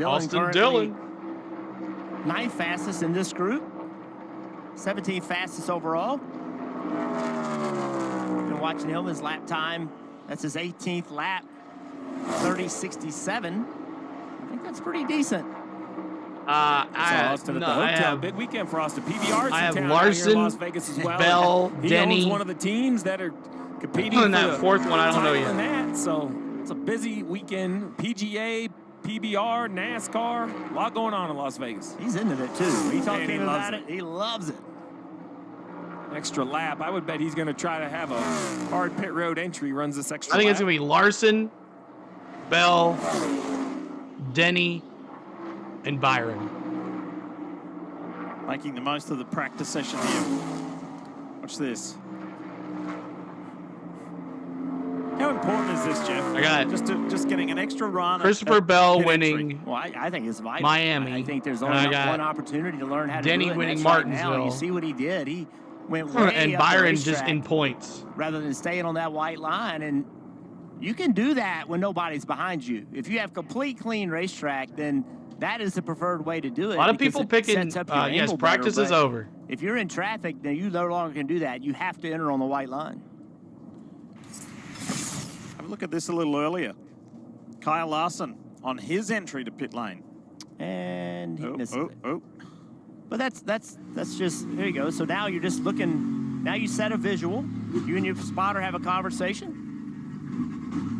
Dillon. 9th fastest in this group. 17th fastest overall. Been watching him, his lap time. That's his 18th lap. 30:67. I think that's pretty decent. Austin at the hotel. Big weekend for Austin. PBR's I have in town Larson, here in Las Vegas as well. Bell, he Denny. owns one of the teams that are competing in that fourth one. I don't know yet. That, so it's a busy weekend. PGA, PBR, NASCAR, a lot going on in Las Vegas. He's into it too. He talked to him about it. He loves it. Extra lap. I would bet he's going to try to have a hard pit road entry. Runs this extra. I think lap. it's going to be Larson, Bell, Denny, and Byron. Making the most of the practice session here. Watch this. How important is this, Jeff? I got it. Just getting an extra run. Christopher Bell winning. Well, I think it's vital. Miami. I think there's only one opportunity to learn how to Denny do it. winning Right Martinsville. now. You see what he did. He went way and up Byron the just in points. rather than staying on that white line. And you can do that when nobody's behind you. If you have complete clean racetrack, then that is the preferred way to do it. A lot of people picking, yes, practice is over. If you're in traffic, then you no longer can do that. You have to enter on the white line. Have a look at this a little earlier. Kyle Larson on his entry to pit lane. And he missed it. But that's just, there you go. So now you're just looking, now you set a visual. You and your spotter have a conversation.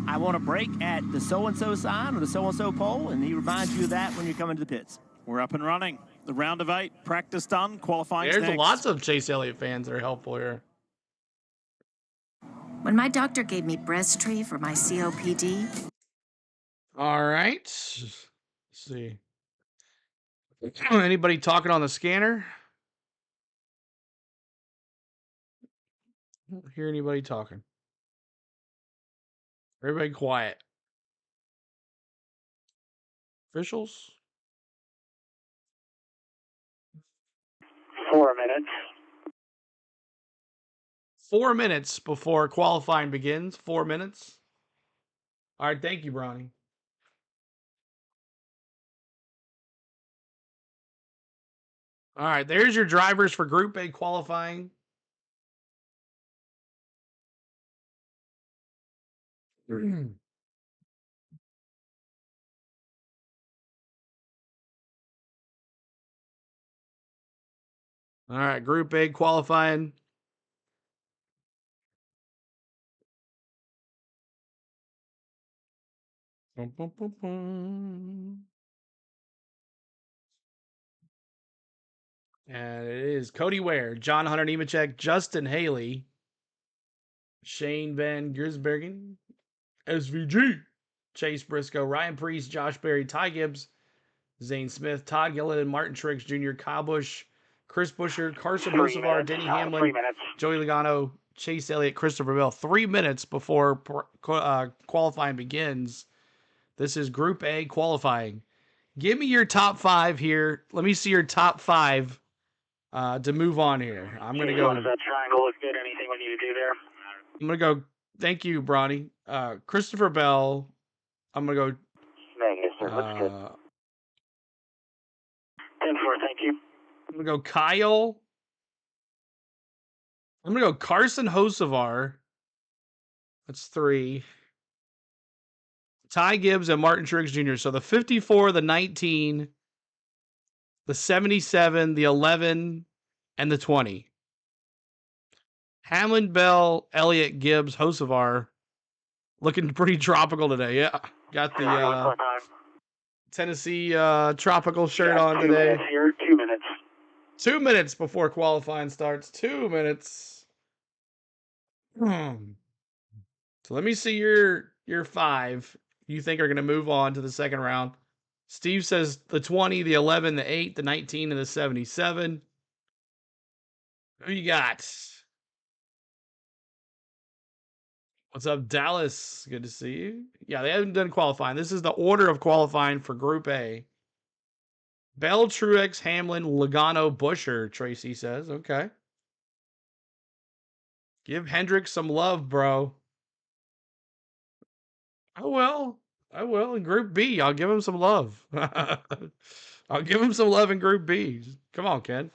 I want to brake at the so-and-so sign or the so-and-so pole, and he reminds you of that when you're coming to the pits. We're up and running. The round of 8, practice done, qualifying next. There's lots of Chase Elliott fans that are helpful here. When my doctor gave me Breztri for my COPD. All right. Let's see. Anybody talking on the scanner? I don't hear anybody talking. Everybody quiet. Officials? 4 minutes. 4 minutes before qualifying begins. 4 minutes. All right, thank you, Bronny. All right, there's your drivers for Group A qualifying. All right, Group A qualifying. Boom, boom, boom, boom. And it is Cody Ware, John Hunter Nemechek, Justin Haley, Shane Van Gisbergen, SVG, Chase Briscoe, Ryan Preece, Josh Berry, Ty Gibbs, Zane Smith, Todd Gilliland, Martin Truex Jr., Kyle Busch, Chris Buescher, Carson Hocevar, Denny Hamlin, Joey Logano, Chase Elliott, Christopher Bell. 3 minutes before qualifying begins. This is Group A qualifying. Give me your top 5 here. Let me see your top 5 to move on here. I'm going to go. Does that triangle look good? Anything we need to do there? I'm going to go. Thank you, Bronny. Christopher Bell. I'm going to go. Negative, sir. Looks good. 10-4, thank you. I'm going to go Kyle. I'm going to go Carson Hocevar. That's 3. Ty Gibbs and Martin Truex Jr. So the 54, the 19, the 77, the 11, and the 20. Hamlin, Bell, Elliott, Gibbs, Hocevar. Looking pretty tropical today. Yeah, got the Tennessee tropical shirt on today. 2 minutes. 2 minutes before qualifying starts. 2 minutes. So let me see your 5 you think are going to move on to the second round. Steve says the 20, the 11, the 8, the 19, and the 77. Who you got? What's up, Dallas? Good to see you. Yeah, they haven't done qualifying. This is the order of qualifying for Group A. Bell, Truex, Hamlin, Logano, Buscher, Tracy says. Okay. Give Hendrick some love, bro. I will. In Group B, I'll give him some love. I'll give him some love in Group B. Come on, Ken.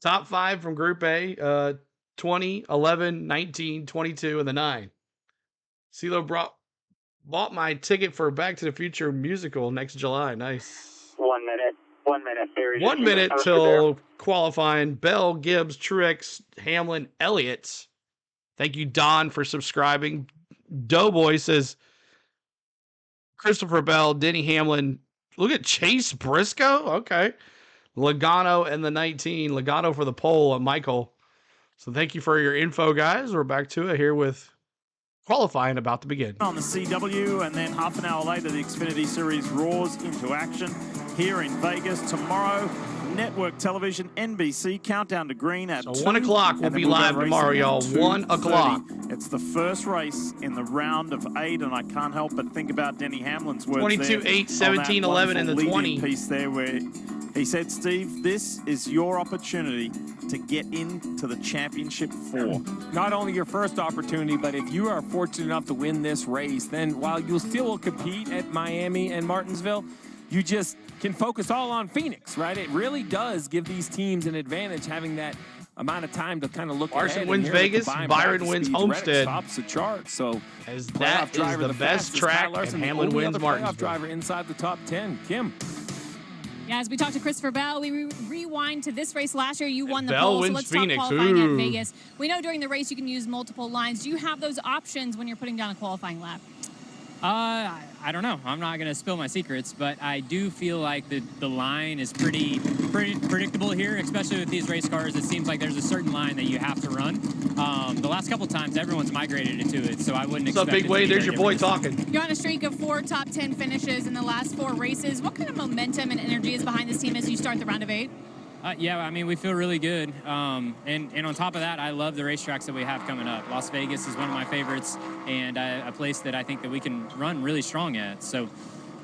Top 5 from Group A. 20, 11, 19, 22, and the 9. CeeLo bought my ticket for Back to the Future musical next July. Nice. 1 minute. 1 minute. Barry, 1 minute till qualifying. Bell, Gibbs, Truex, Hamlin, Elliott. Thank you, Don, for subscribing. Doughboy says, Christopher Bell, Denny Hamlin. Look at Chase Briscoe. Okay. Logano and the 19. Logano for the pole, Michael. So thank you for your info, guys. We're back to it here with qualifying about to begin. On the CW, and then half an hour later, the Xfinity Series roars into action here in Vegas tomorrow. Network television, NBC, countdown to green at 2. 1 o'clock. We'll be live tomorrow, y'all. 1 o'clock. It's the first race in the round of 8, and I can't help but think about Denny Hamlin's words 22, 8, 17, 11, and the 20. Piece there where he said, Steve, this is your opportunity to get into the championship 4. Not only your first opportunity, but if you are fortunate enough to win this race, then while you'll still compete at Miami and Martinsville, you just can focus all on Phoenix, right? It really does give these teams an advantage having that amount of time to kind of look Larson ahead. Wins Vegas, Byron wins Homestead. Tops the chart, so as that is the best track, and Hamlin wins Martinsville. Driver inside the top 10. Kim. Yeah, as we talked to Christopher Bell, we rewind to this race last year. You won the Bell pole, so wins let's Phoenix. talk qualifying at Vegas. We know during the race you can use multiple lines. Do you have those options when you're putting down a qualifying lap? I don't know. I'm not going to spill my secrets, but I do feel like the line is pretty predictable here, especially with these race cars. It seems like there's a certain line that you have to run. The last couple times, everyone's migrated into it, so I wouldn't expect. What's up, Big Wade? There's your boy talking. You're on a streak of 4 top 10 finishes in the last 4 races. What kind of momentum and energy is behind this team as you start the round of 8? Yeah, I mean, we feel really good. And on top of that, I love the racetracks that we have coming up. Las Vegas is one of my favorites, and a place that I think that we can run really strong at. So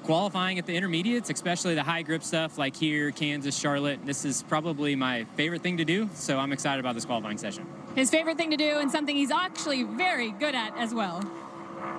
qualifying at the intermediates, especially the high grip stuff like here, Kansas, Charlotte, this is probably my favorite thing to do. So I'm excited about this qualifying session. His favorite thing to do, and something he's actually very good at as well.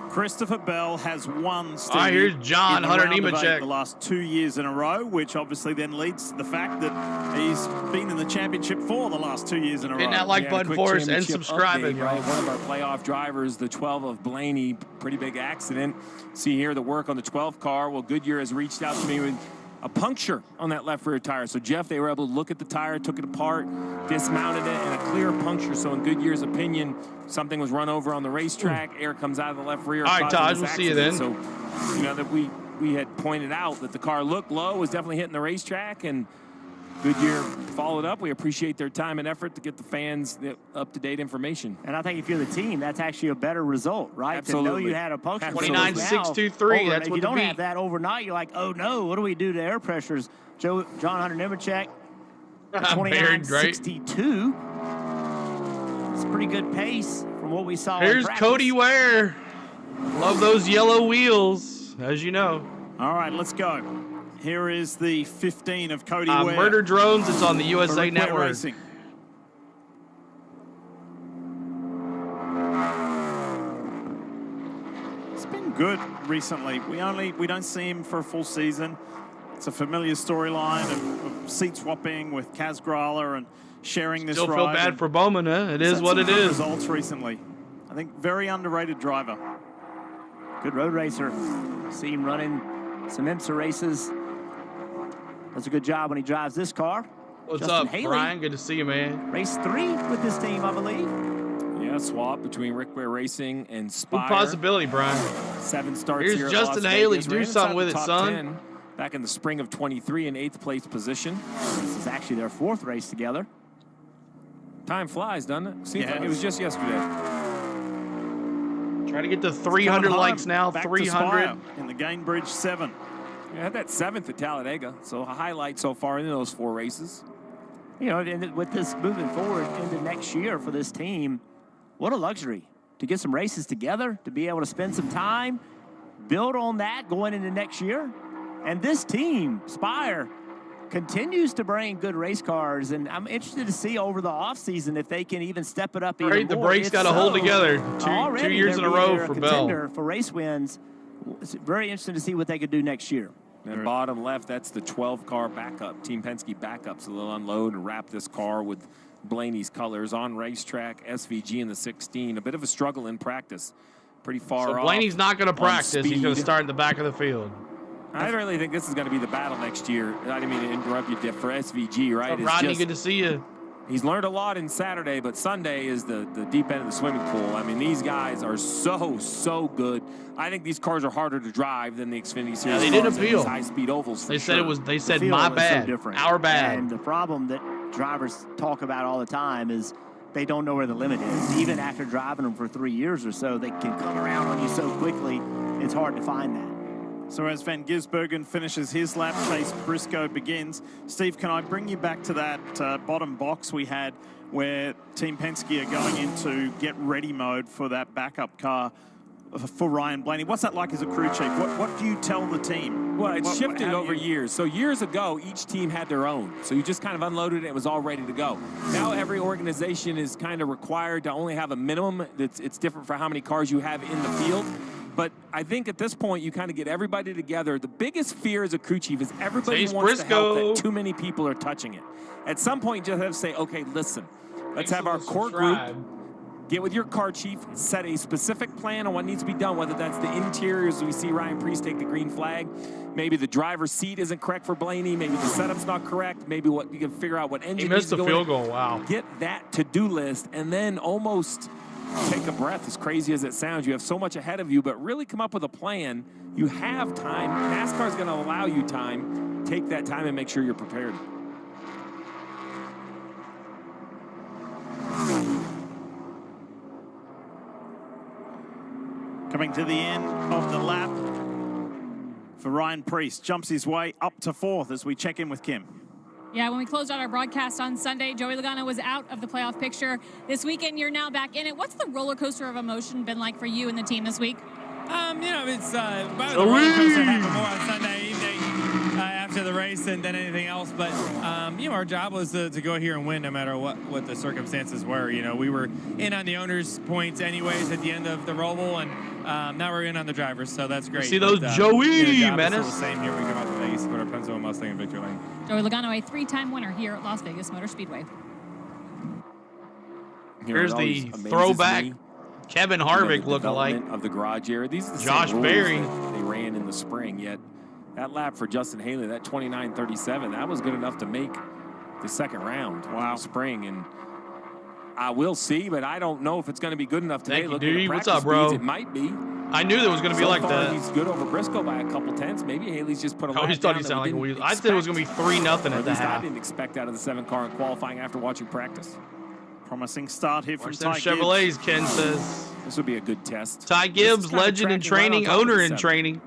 Christopher Bell has won, Steve, here's John Hunter Nemechek the last 2 years in a row, which obviously then leads to the fact that he's been in the championship for the last 2 years in a row. Hitting that like button for us and subscribing. Right? One of our playoff drivers, the 12 of Blaney, pretty big accident. See here the work on the 12 car. Well, Goodyear has reached out to me with a puncture on that left rear tire. So, Jeff, they were able to look at the tire, took it apart, dismounted it, and a clear puncture. So, in Goodyear's opinion, something was run over on the racetrack. Air comes out of the left rear. All right, Todd, we'll see you then. So, you know, that we had pointed out that the car looked low, was definitely hitting the racetrack, and Goodyear followed up. We appreciate their time and effort to get the fans up-to-date information. And I think if you're the team, that's actually a better result, right? Absolutely. To know you had a puncture. 29.623. That's if what you don't have that overnight, you're like, oh no, what do we do to air pressures? John Hunter Nemechek, 29.62. It's a pretty good pace from what we saw. Here's Cody Ware. Love those yellow wheels, as you know. All right, let's go. Here is the 15 of Cody Ware. Murder Drones, it's on the USA Network. Racing. It's been good recently. We don't see him for a full season. It's a familiar storyline of seat swapping with Kaz Grala and sharing this ride. Still feel bad for Bowman, huh? It is what it is. Results recently. I think very underrated driver. Good road racer. See him running some IMSA races. Does a good job when he drives this car. What's Justin up, Haley, Brian? Good to see you, man. Race 3 with this team, I believe. Yeah, swap between Rick Ware Racing and Spire. Good possibility, Brian. 7 starts Here's here Justin at Las Haley. Vegas. Do something with it, son. 10, back in the spring of 23 in 8th place position. This is actually their 4th race together. Time flies, doesn't it? Seems like it was just yesterday. Try to get to 300 likes now. Back 300 in the Gainbridge 7. I had that 7th at Talladega, so a highlight so far in those 4 races. You know, and with this moving forward into next year for this team, what a luxury to get some races together, to be able to spend some time, build on that going into next year. And this team, Spire, continues to bring good race cars, and I'm interested to see over the offseason if they can even step it up even more. The brakes got to hold together. Two years in a row for Bell. For race wins. It's very interesting to see what they could do next year. And bottom left, that's the 12-car backup. Team Penske backup, so they'll unload and wrap this car with Blaney's colors on racetrack, SVG in the 16. A bit of a struggle in practice. Pretty far off. Blaney's not going to practice. He's going to start in the back of the field. I really think this is going to be the battle next year. I didn't mean to interrupt you, Diff, for SVG, right? Rodney, good to see you. He's learned a lot in Saturday, but Sunday is the deep end of the swimming pool. I mean, these guys are so good. I think these cars are harder to drive than the Xfinity Series. Yeah, they didn't appeal. High-speed ovals. They said it was. They said my bad, our bad. And the problem that drivers talk about all the time is they don't know where the limit is. Even after driving them for 3 years or so, they can come around on you so quickly. It's hard to find that. So as Van Gisbergen finishes his lap, Chase Briscoe begins. Steve, can I bring you back to that bottom box we had where Team Penske are going into get-ready mode for that backup car for Ryan Blaney? What's that like as a crew chief? What do you tell the team? Well, it's shifted over years. So years ago, each team had their own. So you just kind of unloaded it. It was all ready to go. Now every organization is kind of required to only have a minimum. It's different for how many cars you have in the field. But I think at this point, you kind of get everybody together. The biggest fear as a crew chief is everybody wants to help that too many people are touching it. At some point, you just have to say, okay, listen, let's have our core group, get with your car chief, set a specific plan on what needs to be done, whether that's the interiors. We see Ryan Preece take the green flag. Maybe the driver's seat isn't correct for Blaney. Maybe the setup's not correct. Maybe you can figure out what engine needs to go in. He missed the field goal, wow. Get that to-do list, and then almost take a breath, as crazy as it sounds. You have so much ahead of you, but really come up with a plan. You have time. NASCAR's going to allow you time. Take that time and make sure you're prepared. Coming to the end of the lap for Ryan Preece. Jumps his way up to 4th as we check in with Kim. Yeah, when we closed out our broadcast on Sunday, Joey Logano was out of the playoff picture. This weekend, you're now back in it. What's the roller coaster of emotion been like for you and the team this week? It's about the roller coaster happened more on Sunday evening after the race than anything else. But, our job was to go here and win no matter what the circumstances were. We were in on the owner's points anyways at the end of the Roval, and now we're in on the drivers, so that's great. See those Joey Menace? The same here when we come out to Vegas, put our pencil and Mustang in victory lane. Joey Logano, a 3-time winner here at Las Vegas Motor Speedway. Here's the throwback Kevin Harvick lookalike of the garage area. These are the Josh Berry. They ran in the spring, yet that lap for Justin Haley, that 29.37, that was good enough to make the second round. Wow. Spring, and I will see, but I don't know if it's going to be good enough today. Thank you, dude. What's up, bro? Speeds, it might be. I knew that was going to be like that. He's good over Briscoe by a couple tenths. Maybe Haley's just put a lot. I thought he sounded like a weasel. I said it was going to be 3-0 at the half. I didn't expect out of the 7-car in qualifying after watching practice. Promising start here from Ty Gibbs. Chevrolets, Ken says. This would be a good test. Ty Gibbs, legend in training, owner in training.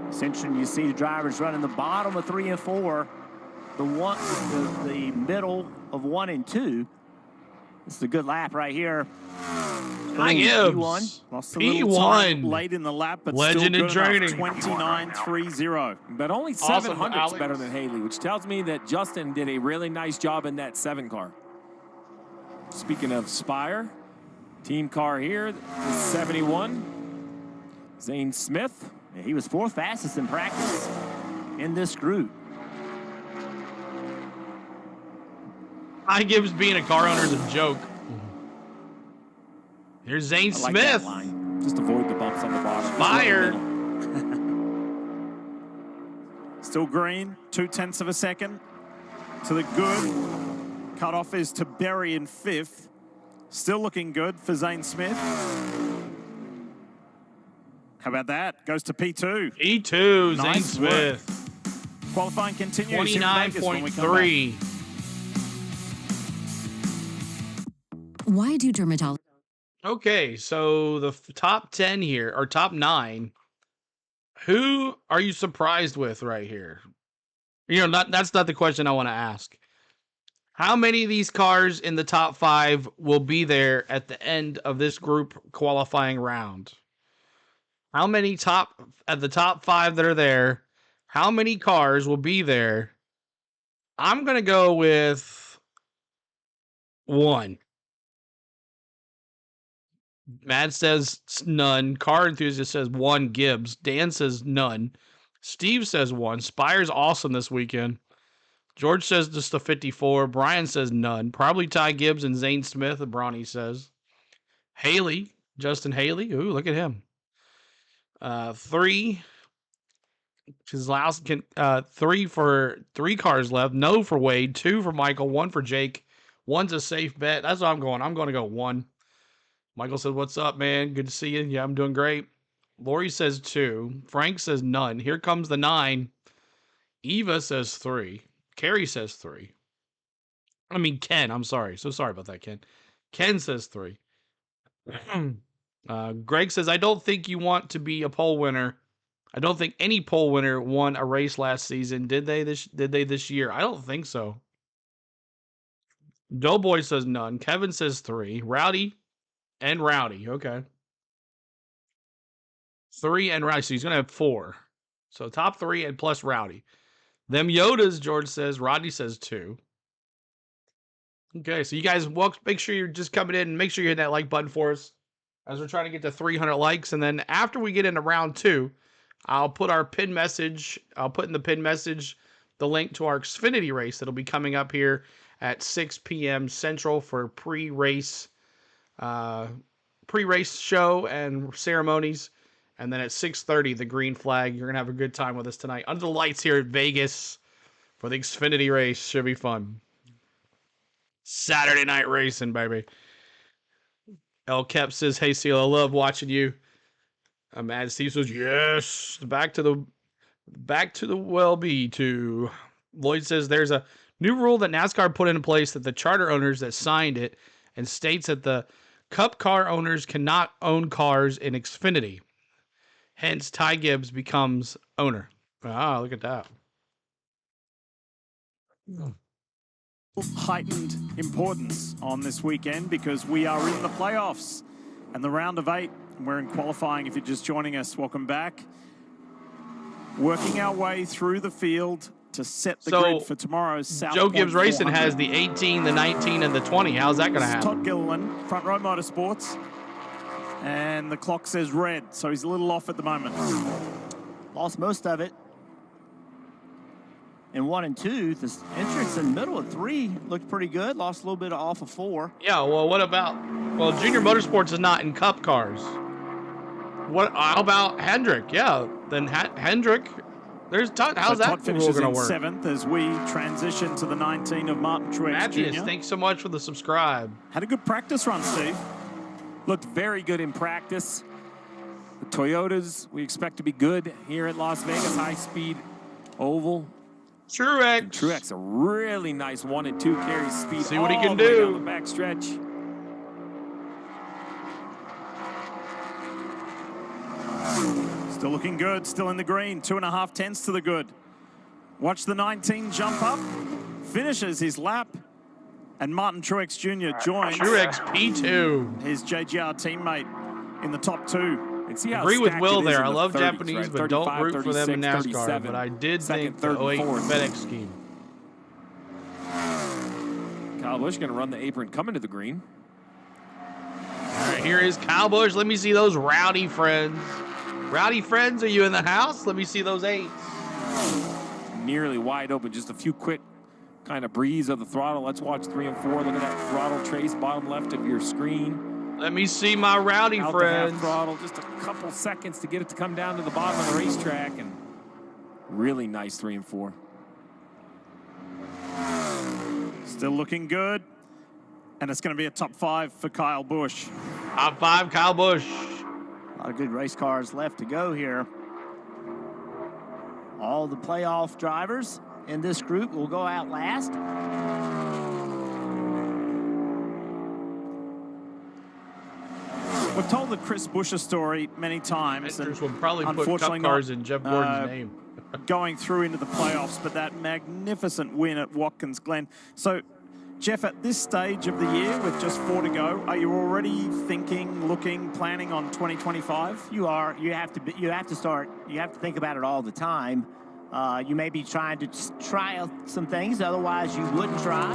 It's interesting. You see the drivers running the bottom of 3 and 4, the middle of 1 and 2. This is a good lap right here. Ty Gibbs. P1 late in the lap, but legend in training. 29.30. But only 700s better than Haley, which tells me that Justin did a really nice job in that 7-car. Speaking of Spire, team car here is 71. Zane Smith. Yeah, he was 4th fastest in practice in this group. Ty Gibbs being a car owner is a joke. Here's Zane Smith. Just avoid the bumps on the bottom. Spire. Still green, 0.2 of a second to the good. Cutoff is to Berry in 5th. Still looking good for Zane Smith. How about that? Goes to P2. P2, nice Zane Smith. Work. Qualifying continues. 29.3. Why do dermatologists? Okay, so the top 10 here, or top 9, who are you surprised with right here? You know, that's not the question I want to ask. How many of these cars in the top 5 will be there at the end of this group qualifying round? How many at the top 5 that are there? How many cars will be there? I'm going to go with 1. Matt says none. Car Enthusiast says 1. Gibbs. Dan says none. Steve says 1. Spire's awesome this weekend. George says just a 54. Brian says none. Probably Ty Gibbs and Zane Smith, Bronny says. Haley. Justin Haley. Ooh, look at him. 3. 3 for 3 cars left. No for Wade. 2 for Michael. 1 for Jake. 1's a safe bet. That's what I'm going. I'm going to go 1. Michael says, what's up, man? Good to see you. Yeah, I'm doing great. Lori says 2. Frank says none. Here comes the 9. Eva says 3. Carrie says 3. I mean, Ken. I'm sorry. So sorry about that, Ken. Ken says 3. Greg says, I don't think you want to be a pole winner. I don't think any pole winner won a race last season. Did they this year? I don't think so. Doughboy says none. Kevin says 3. Rowdy. Okay. 3 and Rowdy. So he's going to have 4. So top 3 and plus Rowdy. Them Yodas, George says. Rodney says 2. Okay, so you guys make sure you're just coming in and make sure you hit that like button for us as we're trying to get to 300 likes. And then after we get into round 2, I'll put our pin message. I'll put in the pin message the link to our Xfinity race that'll be coming up here at 6 p.m. Central for pre-race show and ceremonies. And then at 6:30, the green flag. You're going to have a good time with us tonight. Under the lights here at Vegas for the Xfinity race. Should be fun. Saturday night racing, baby. El Kep says, hey, Seal, I love watching you. Mad Steve says, yes. Back to the well-be too. Lloyd says, there's a new rule that NASCAR put into place that the charter owners that signed it and states that the Cup car owners cannot own cars in Xfinity. Hence, Ty Gibbs becomes owner. Ah, look at that. Heightened importance on this weekend because we are in the playoffs and the round of 8. We're in qualifying. If you're just joining us, welcome back. Working our way through the field to set the grid for tomorrow's South Joe Gibbs Racing has the 18, the 19, and the 20. How's that going to happen? Todd Gilliland, Front Row Motorsports. And the clock says red, so he's a little off at the moment. Lost most of it. In 1 and 2, the entrance in the middle of 3 looked pretty good. Lost a little bit off of 4. Yeah, well, what about... Well, Junior Motorsports is not in Cup cars. How about Hendrick? Yeah, then Hendrick... How's that rule going to work? 7th as we transition to the 19 of Martin Truex Matthews, Jr. Thanks so much for the subscribe. Had a good practice run, Steve. Looked very good in practice. The Toyotas, we expect to be good here at Las Vegas high-speed oval. Truex, a really nice 1 and 2 carry speed. See what he can do down the back stretch. Still looking good, still in the green, 2.5 tenths to the good. Watch the 19 jump up, finishes his lap, and Martin Truex Jr. joins. Truex P2. His JGR teammate in the top 2. And see how agree with Will there. I the love 30s, Japanese, right? but don't root for them in NASCAR. But I did think the 08 FedEx scheme. Kyle Busch going to run the apron coming to the green. All right, here is Kyle Busch. Let me see those rowdy friends. Rowdy friends, are you in the house? Let me see those 8s. Nearly wide open. Just a few quick kind of breeze of the throttle. Let's watch 3 and 4. Look at that throttle trace, bottom left of your screen. Let me see my rowdy Out friends. Half throttle, just a couple seconds to get it to come down to the bottom of the racetrack, and really nice 3 and 4. Still looking good. And it's going to be a top 5 for Kyle Busch. Top 5, Kyle Busch. A lot of good race cars left to go here. All the playoff drivers in this group will go out last. We've told the Chris Buescher story many times. And will probably put cup cars in Jeff Gordon's name. Going through into the playoffs, but that magnificent win at Watkins Glen. So, Jeff, at this stage of the year, with just 4 to go, are you already thinking, looking, planning on 2025? You are. You have to start. You have to think about it all the time. You may be trying to try out some things, otherwise you wouldn't try.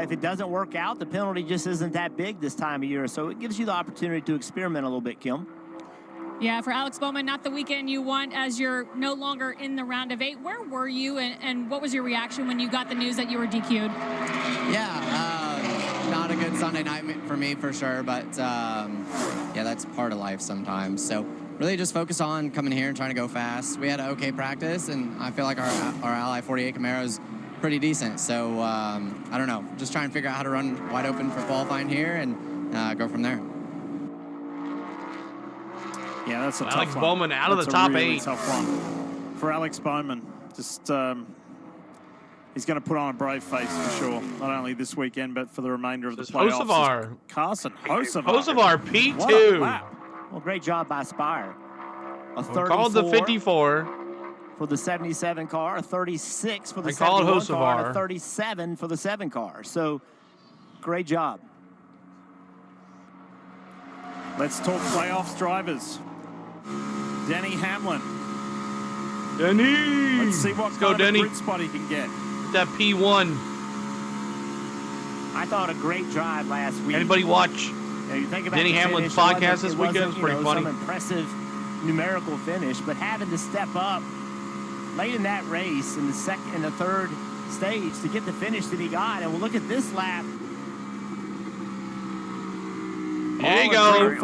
If it doesn't work out, the penalty just isn't that big this time of year, so it gives you the opportunity to experiment a little bit, Kim. Yeah, for Alex Bowman, not the weekend you want as you're no longer in the round of 8. Where were you, and what was your reaction when you got the news that you were DQ'd? Yeah, not a good Sunday night for me for sure, but yeah, that's part of life sometimes. So really just focus on coming here and trying to go fast. We had an okay practice, and I feel like our Ally 48 Camaro is pretty decent. So I don't know, just try and figure out how to run wide open for qualifying here and go from there. Yeah, that's a tough Alex one. Bowman out of the top 8. Tough one for Alex Bowman. Just he's going to put on a brave face for sure. Not only this weekend, but for the remainder of the playoffs. Hocevar. Carson Hocevar. Hocevar P2. Wow. Well, great job by Spire. A 34 called the 54 for the 77 car, a 36 for the I called 71 Hocevar. car, and a 37 for the 7 car. So, great job. Let's talk playoffs drivers. Denny Hamlin. Denny. Let's see what kind of grid spot he can get. That P1. I thought a great drive last week. Anybody watch you think about Denny Hamlin's podcast this weekend? It's pretty funny. Some impressive numerical finish, but having to step up late in that race in the second and the third stage to get the finish that he got. And we'll look at this lap. There you go.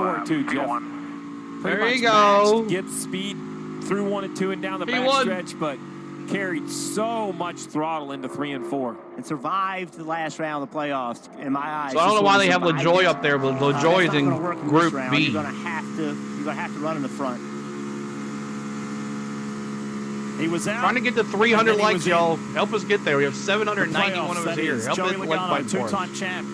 There you go. Get speed through 1 and 2 and down the backstretch, but carried so much throttle into 3 and 4. And survived the last round of the playoffs, in my eyes. So I don't know why they have LaJoy up there, but LaJoy is in Group B. You're gonna have to run in the front. He was out. Trying to get to 300 likes, y'all. Help us get there. We have 791 of us here. Help us like fight for us. Two-time champ.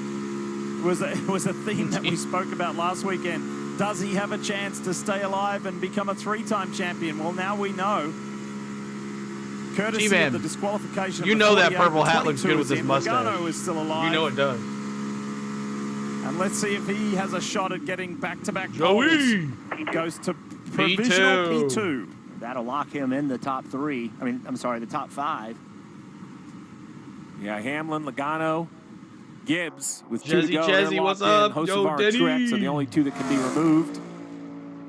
It was a theme that we spoke about last weekend. Does he have a chance to stay alive and become a 3-time champion? Well, now we know. Courtesy of the disqualification. You know that purple hat looks good with this mustache. Logano is still alive. You know it does. And let's see if he has a shot at getting back-to-back Joey poles. Goes to provisional P2. That'll lock him in the top 3. The top 5. Yeah, Hamlin, Logano, Gibbs with 2 to go. Chezzy, what's up? Yo, Denny. Truex are the only 2 that can be removed.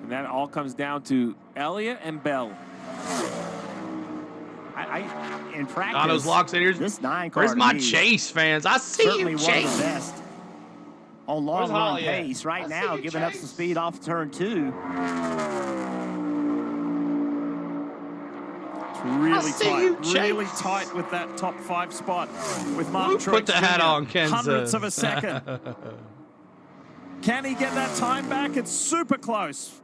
And that all comes down to Elliott and Bell. In practice, Logano's locks in here. This 9 car. Where's my Chase fans? I see you, Chase. One of the best on long run pace right now, giving up some speed off turn 2. Really tight with that top 5 spot with Mark Truex Put the hat on, Ken. Hundredths of a second. Can he get that time back? It's super close.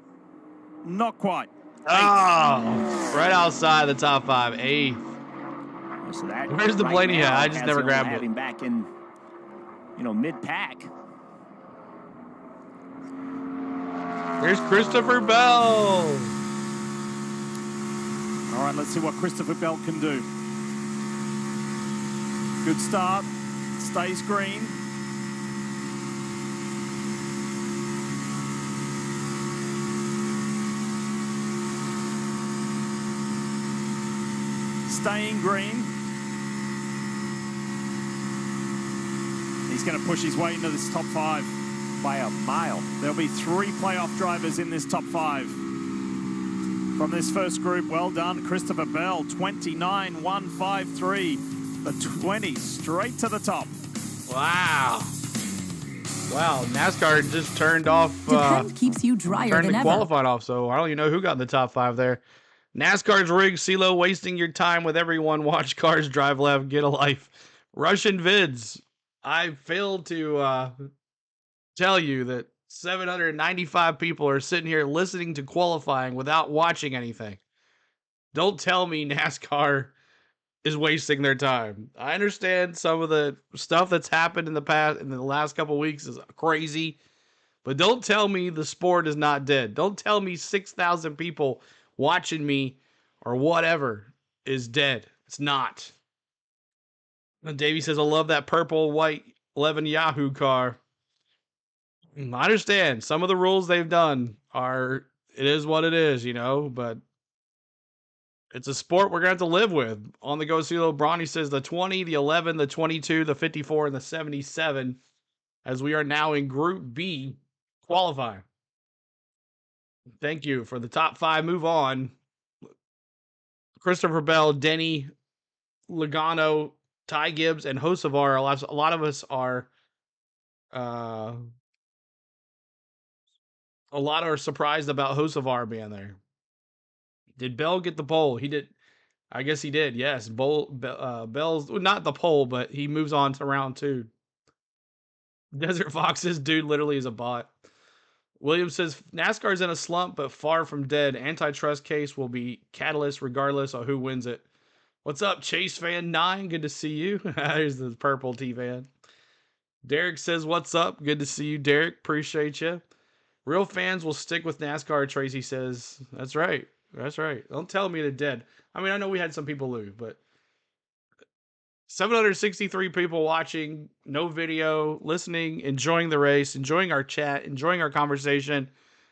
Not quite. Oh, right outside the top 5, 8th. So that Where's the Blaney hat? I just never grabbed it. Him back in, mid-pack. There's Christopher Bell. All right, let's see what Christopher Bell can do. Good start. Stays green. Staying green. He's going to push his way into this top 5 by a mile. There'll be 3 playoff drivers in this top 5. From this first group, well done, Christopher Bell, 29.153. The 20 straight to the top. Wow. Wow, NASCAR just turned off. Keeps you drier turned than the ever. qualified off, so I don't even know who got in the top 5 there. NASCAR's rigged. CeeLo wasting your time with everyone. Watch cars drive left. Get a life. Russian vids. I failed to tell you that 795 people are sitting here listening to qualifying without watching anything. Don't tell me NASCAR is wasting their time. I understand some of the stuff that's happened in the last couple of weeks is crazy, but don't tell me the sport is not dead. Don't tell me 6,000 people watching me or whatever is dead. It's not. And Davey says, I love that purple, white 11 Yahoo car. I understand some of the rules they've done it is what it is, but it's a sport we're going to have to live with. On the Go CeeLo, Bronny says the 20, the 11, the 22, the 54, and the 77, as we are now in Group B qualifying. Thank you for the top 5. Move on. Christopher Bell, Denny, Logano, Ty Gibbs, and Hocevar. A lot of us are surprised about Hocevar being there. Did Bell get the pole? He did. I guess he did. Yes. Bell's not the pole, but he moves on to round 2. Desert Fox's dude literally is a bot. Williams says NASCAR's in a slump, but far from dead. Antitrust case will be catalyst regardless of who wins it. What's up, Chase Fan 9? Good to see you. There's the purple T-Van. Derek says, what's up? Good to see you, Derek. Appreciate you. Real fans will stick with NASCAR, Tracy says. That's right. That's right. Don't tell me they're dead. I mean, I know we had some people lose, but 763 people watching, no video, listening, enjoying the race, enjoying our chat, enjoying our conversation,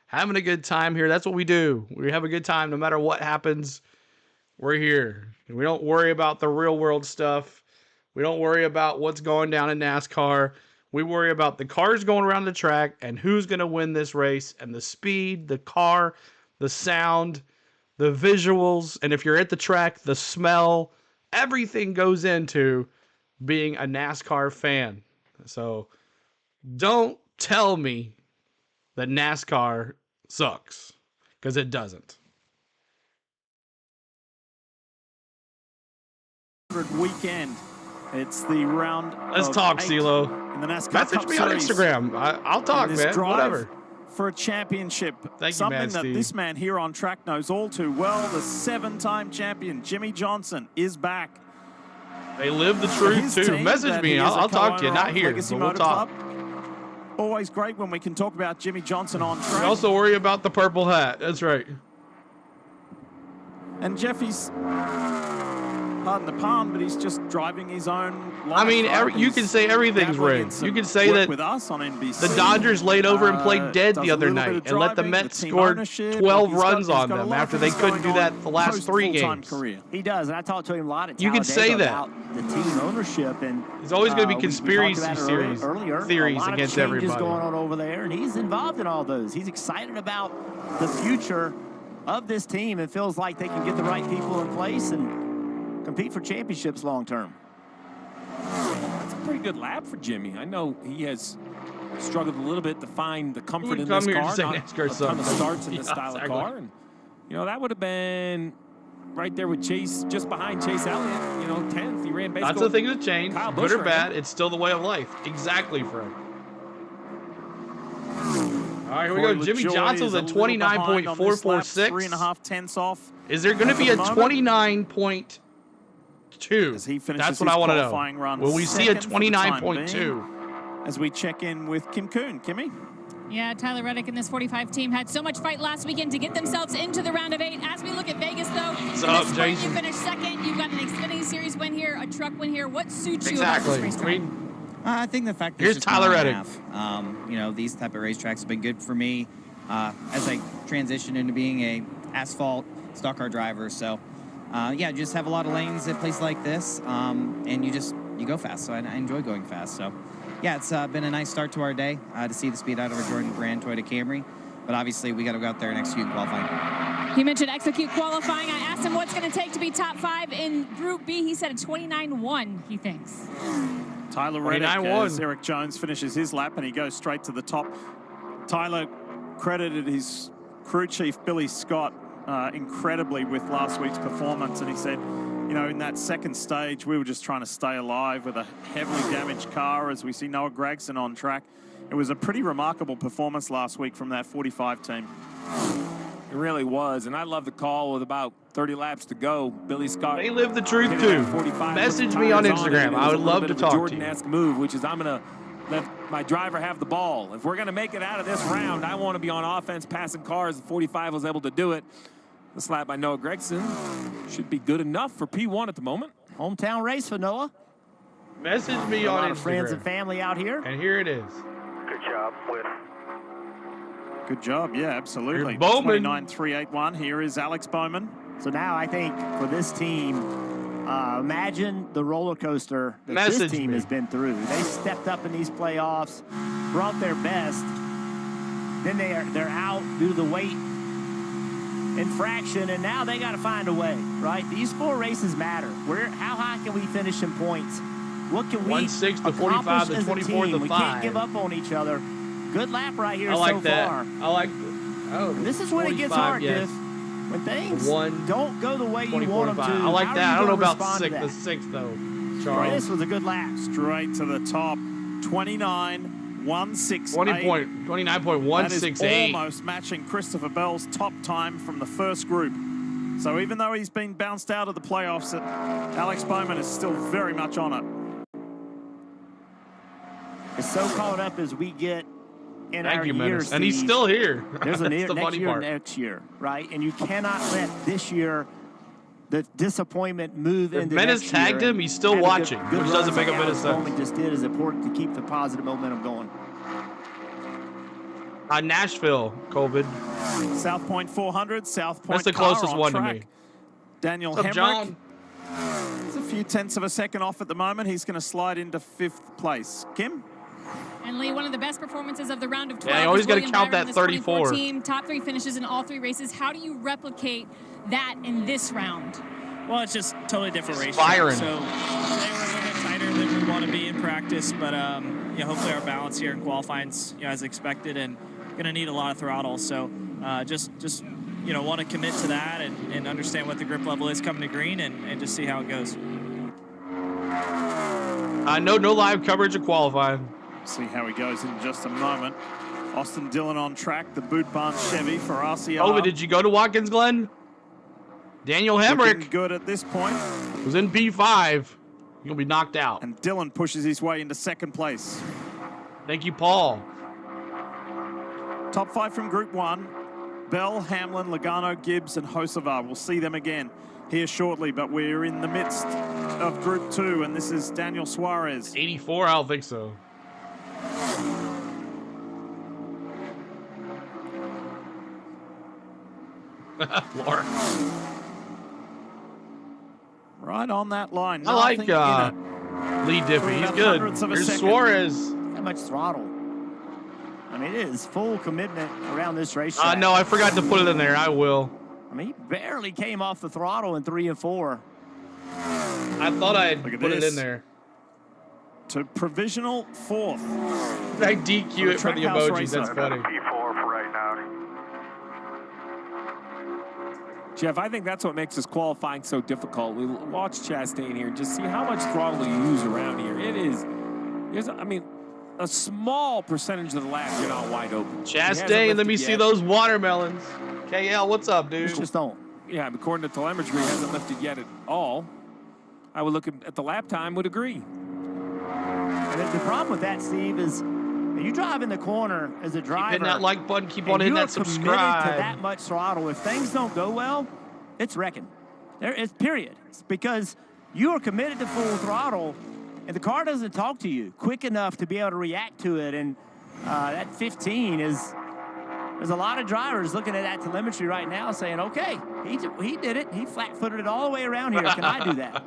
having a good time here. That's what we do. We have a good time no matter what happens. We're here. And we don't worry about the real world stuff. We don't worry about what's going down in NASCAR. We worry about the cars going around the track and who's going to win this race and the speed, the car, the sound, the visuals, and if you're at the track, the smell, everything goes into being a NASCAR fan. So don't tell me that NASCAR sucks, because it doesn't. Weekend. It's the round. Let's talk, CeeLo. In the NASCAR Message Cup me on Series. Instagram. I'll talk, man. Whatever. For a championship. Thank you, Something man, that Steve. this man here on track knows all too well. The 7-time champion, Jimmie Johnson, is back. They live the truth, too. Message me. I'll talk to you. Not here, but we'll talk. Always great when we can talk about Jimmie Johnson on track. We also worry about the purple hat. That's right. And Jeffy's, pardon the pun, but he's just driving his own life. I mean, you can say everything's rigged. You can say that with us on NBC. The Dodgers laid over and played dead the other night and let the Mets score 12 runs on them after they couldn't do that the last 3 games. Career. He does, and I talked to him a lot at You can say that. about the team ownership. And there's always going to be conspiracy theories against everybody. Going on over there, and he's involved in all those. He's excited about the future of this team and feels like they can get the right people in place and compete for championships long term. That's a pretty good lap for Jimmy. I know he has struggled a little bit to find the comfort in this car. Not a ton of starts in this style of car. And, that would have been right there with Chase, just behind Chase Elliott, 10th. He ran basically. Lots of things have changed. Good or bad, it's still the way of life. Exactly, Fred. All right, here we go. Jimmie Johnson's at 29.446. 3.5 tenths off. Is there going to be a 29.2? That's what I want to know. Will we see a 29.2? As we check in with Kim Kuhn. Kimmy? Yeah, Tyler Reddick and this 45 team had so much fight last weekend to get themselves into the round of 8. As we look at Vegas, though, what's up, Jason? You finished second. You've got an Xfinity Series win here, a truck win here. What suits you about this racetrack? I think the fact that here's Tyler Reddick. These type of racetracks have been good for me as I transition into being a asphalt stock car driver. So, just have a lot of lanes at places like this, and you go fast. So I enjoy going fast. So, yeah, it's been a nice start to our day to see the speed out of our Jordan Brand Toyota Camry. But obviously, we got to go out there and execute qualifying. He mentioned execute qualifying. I asked him what's going to take to be top 5 in Group B. He said a 29-1, he thinks. Tyler Reddick, as Eric Jones finishes his lap and he goes straight to the top. Tyler credited his crew chief, Billy Scott, incredibly with last week's performance, and he said you know, in that second stage, we were just trying to stay alive with a heavily damaged car as we see Noah Gragson on track. It was a pretty remarkable performance last week from that 45 team. It really was, and I love the call with about 30 laps to go. Billy Scott. They live the truth too. Message me on Instagram. I would love to talk to you. Jordan-esque move, which is I'm going to let my driver have the ball. If we're going to make it out of this round, I want to be on offense passing cars. 45 was able to do it. The slap by Noah Gragson should be good enough for P1 at the moment. Hometown race for Noah. Message me on Instagram. A lot of friends and family out here. And here it is. Good job, Whit. Good job, yeah, absolutely. Here's Bowman. 29.381. Here is Alex Bowman. So now I think for this team, imagine the roller coaster that this team has been through. They stepped up in these playoffs, brought their best. Then they're out due to the weight infraction, and now they got to find a way, right? These 4 races matter. How high can we finish in points? What can we 1-6 to 45 to 24 to 5. We can't give up on each other. Good lap right here I like so that. far. I like this is when it gets hard, Diff. When things don't go the way you want them to. I like that. I don't know about the 6th, though, Charles. This was a good lap. Straight to the top. 29.168. 29.168. That is almost matching Christopher Bell's top time from the first group. So even though he's been bounced out of the playoffs, Alex Bowman is still very much on it. It's so caught up as we get in our years. And he's still here. There's a That's the funny part. next year, right? And you cannot let this year the disappointment move into next year. Menace tagged him, he's still watching, which doesn't make a bit of sense. Just did is important to keep the positive momentum going. Nashville, COVID. South Point 400, South Point. That's the closest one to me. Daniel What's up, Hemrick. John? He's a few tenths of a second off at the moment. He's going to slide into 5th place. Kim? And Lee, one of the best performances of the round of 12. Yeah, you always got to count that 34. Team, top 3 finishes in all 3 races. How do you replicate that in this round? Well, it's just totally different race. Byron. So they were a little bit tighter than we want to be in practice, but hopefully our balance here in qualifying's as expected, and going to need a lot of throttle. So just want to commit to that and understand what the grip level is coming to green and just see how it goes. No live coverage of qualifying. See how he goes in just a moment. Austin Dillon on track, the Boot Barn Chevy for RCR. Oh, did you go to Watkins Glen? Daniel Hemrick. Looking good at this point. Was in P5. You'll be knocked out. And Dillon pushes his way into 2nd place. Thank you, Paul. Top 5 from Group 1. Bell, Hamlin, Logano, Gibbs, and Hocevar. We'll see them again here shortly, but we're in the midst of Group 2, and this is Daniel Suarez. 84? I don't think so. Laura. Right on that line. I like Lee Diffie. He's good. Here's Suarez. How much throttle? I mean, it is full commitment around this racetrack. No, I forgot to put it in there. I will. I mean, he barely came off the throttle in 3 and 4. I thought I put it in there. To provisional 4th. I DQ it for the emojis. That's funny. P4 for right now. Jeff, I think that's what makes this qualifying so difficult. We watch Chastain here and just see how much throttle you use around here. A small percentage of the lap you're not wide open. Chastain, let me see those watermelons. KL, what's up, dude? Just don't. Yeah, according to telemetry, he hasn't lifted yet at all. I would look at the lap time, would agree. And the problem with that, Steve, is you drive in the corner as a driver. Keep hitting that like button, keep on hitting that subscribe. You're committed to that much throttle. If things don't go well, it's wrecking. It's period. It's because you are committed to full throttle, and the car doesn't talk to you quick enough to be able to react to it. And that 15 is, there's a lot of drivers looking at that telemetry right now saying, okay, he did it. He flat-footed it all the way around here. Can I do that?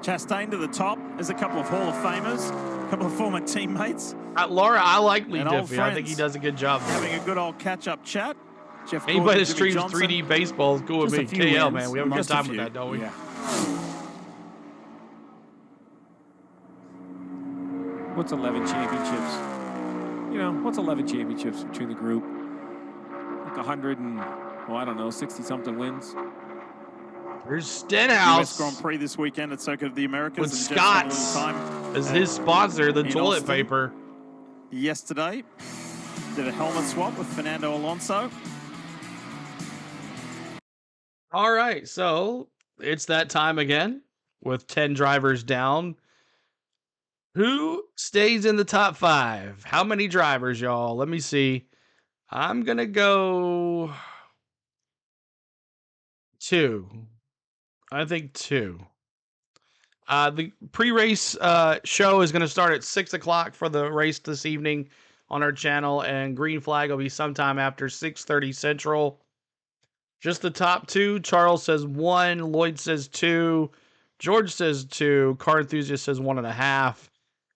Chastain to the top. There's a couple of Hall of Famers, a couple of former teammates. Laura, I like Lee Diffie. I think he does a good job there. Having a good old catch-up chat. Jeff Anybody that streams 3D baseball is cool with me. KL, man. We have a good time with that, don't we? Yeah. What's 11 championships? What's 11 championships between the group? Like 100 and, 60-something wins. There's Stenhouse. US Grand Prix this weekend at Circuit of the Americas. With Scott's as his sponsor, the toilet paper. Yesterday, did a helmet swap with Fernando Alonso. All right, so it's that time again with 10 drivers down. Who stays in the top 5? How many drivers, y'all? Let me see. I'm going to go 2. I think 2. The pre-race show is going to start at 6 o'clock for the race this evening on our channel, and green flag will be sometime after 6:30 Central. Just the top 2. Charles says 1. Lloyd says 2. George says 2. Car Enthusiast says 1.5.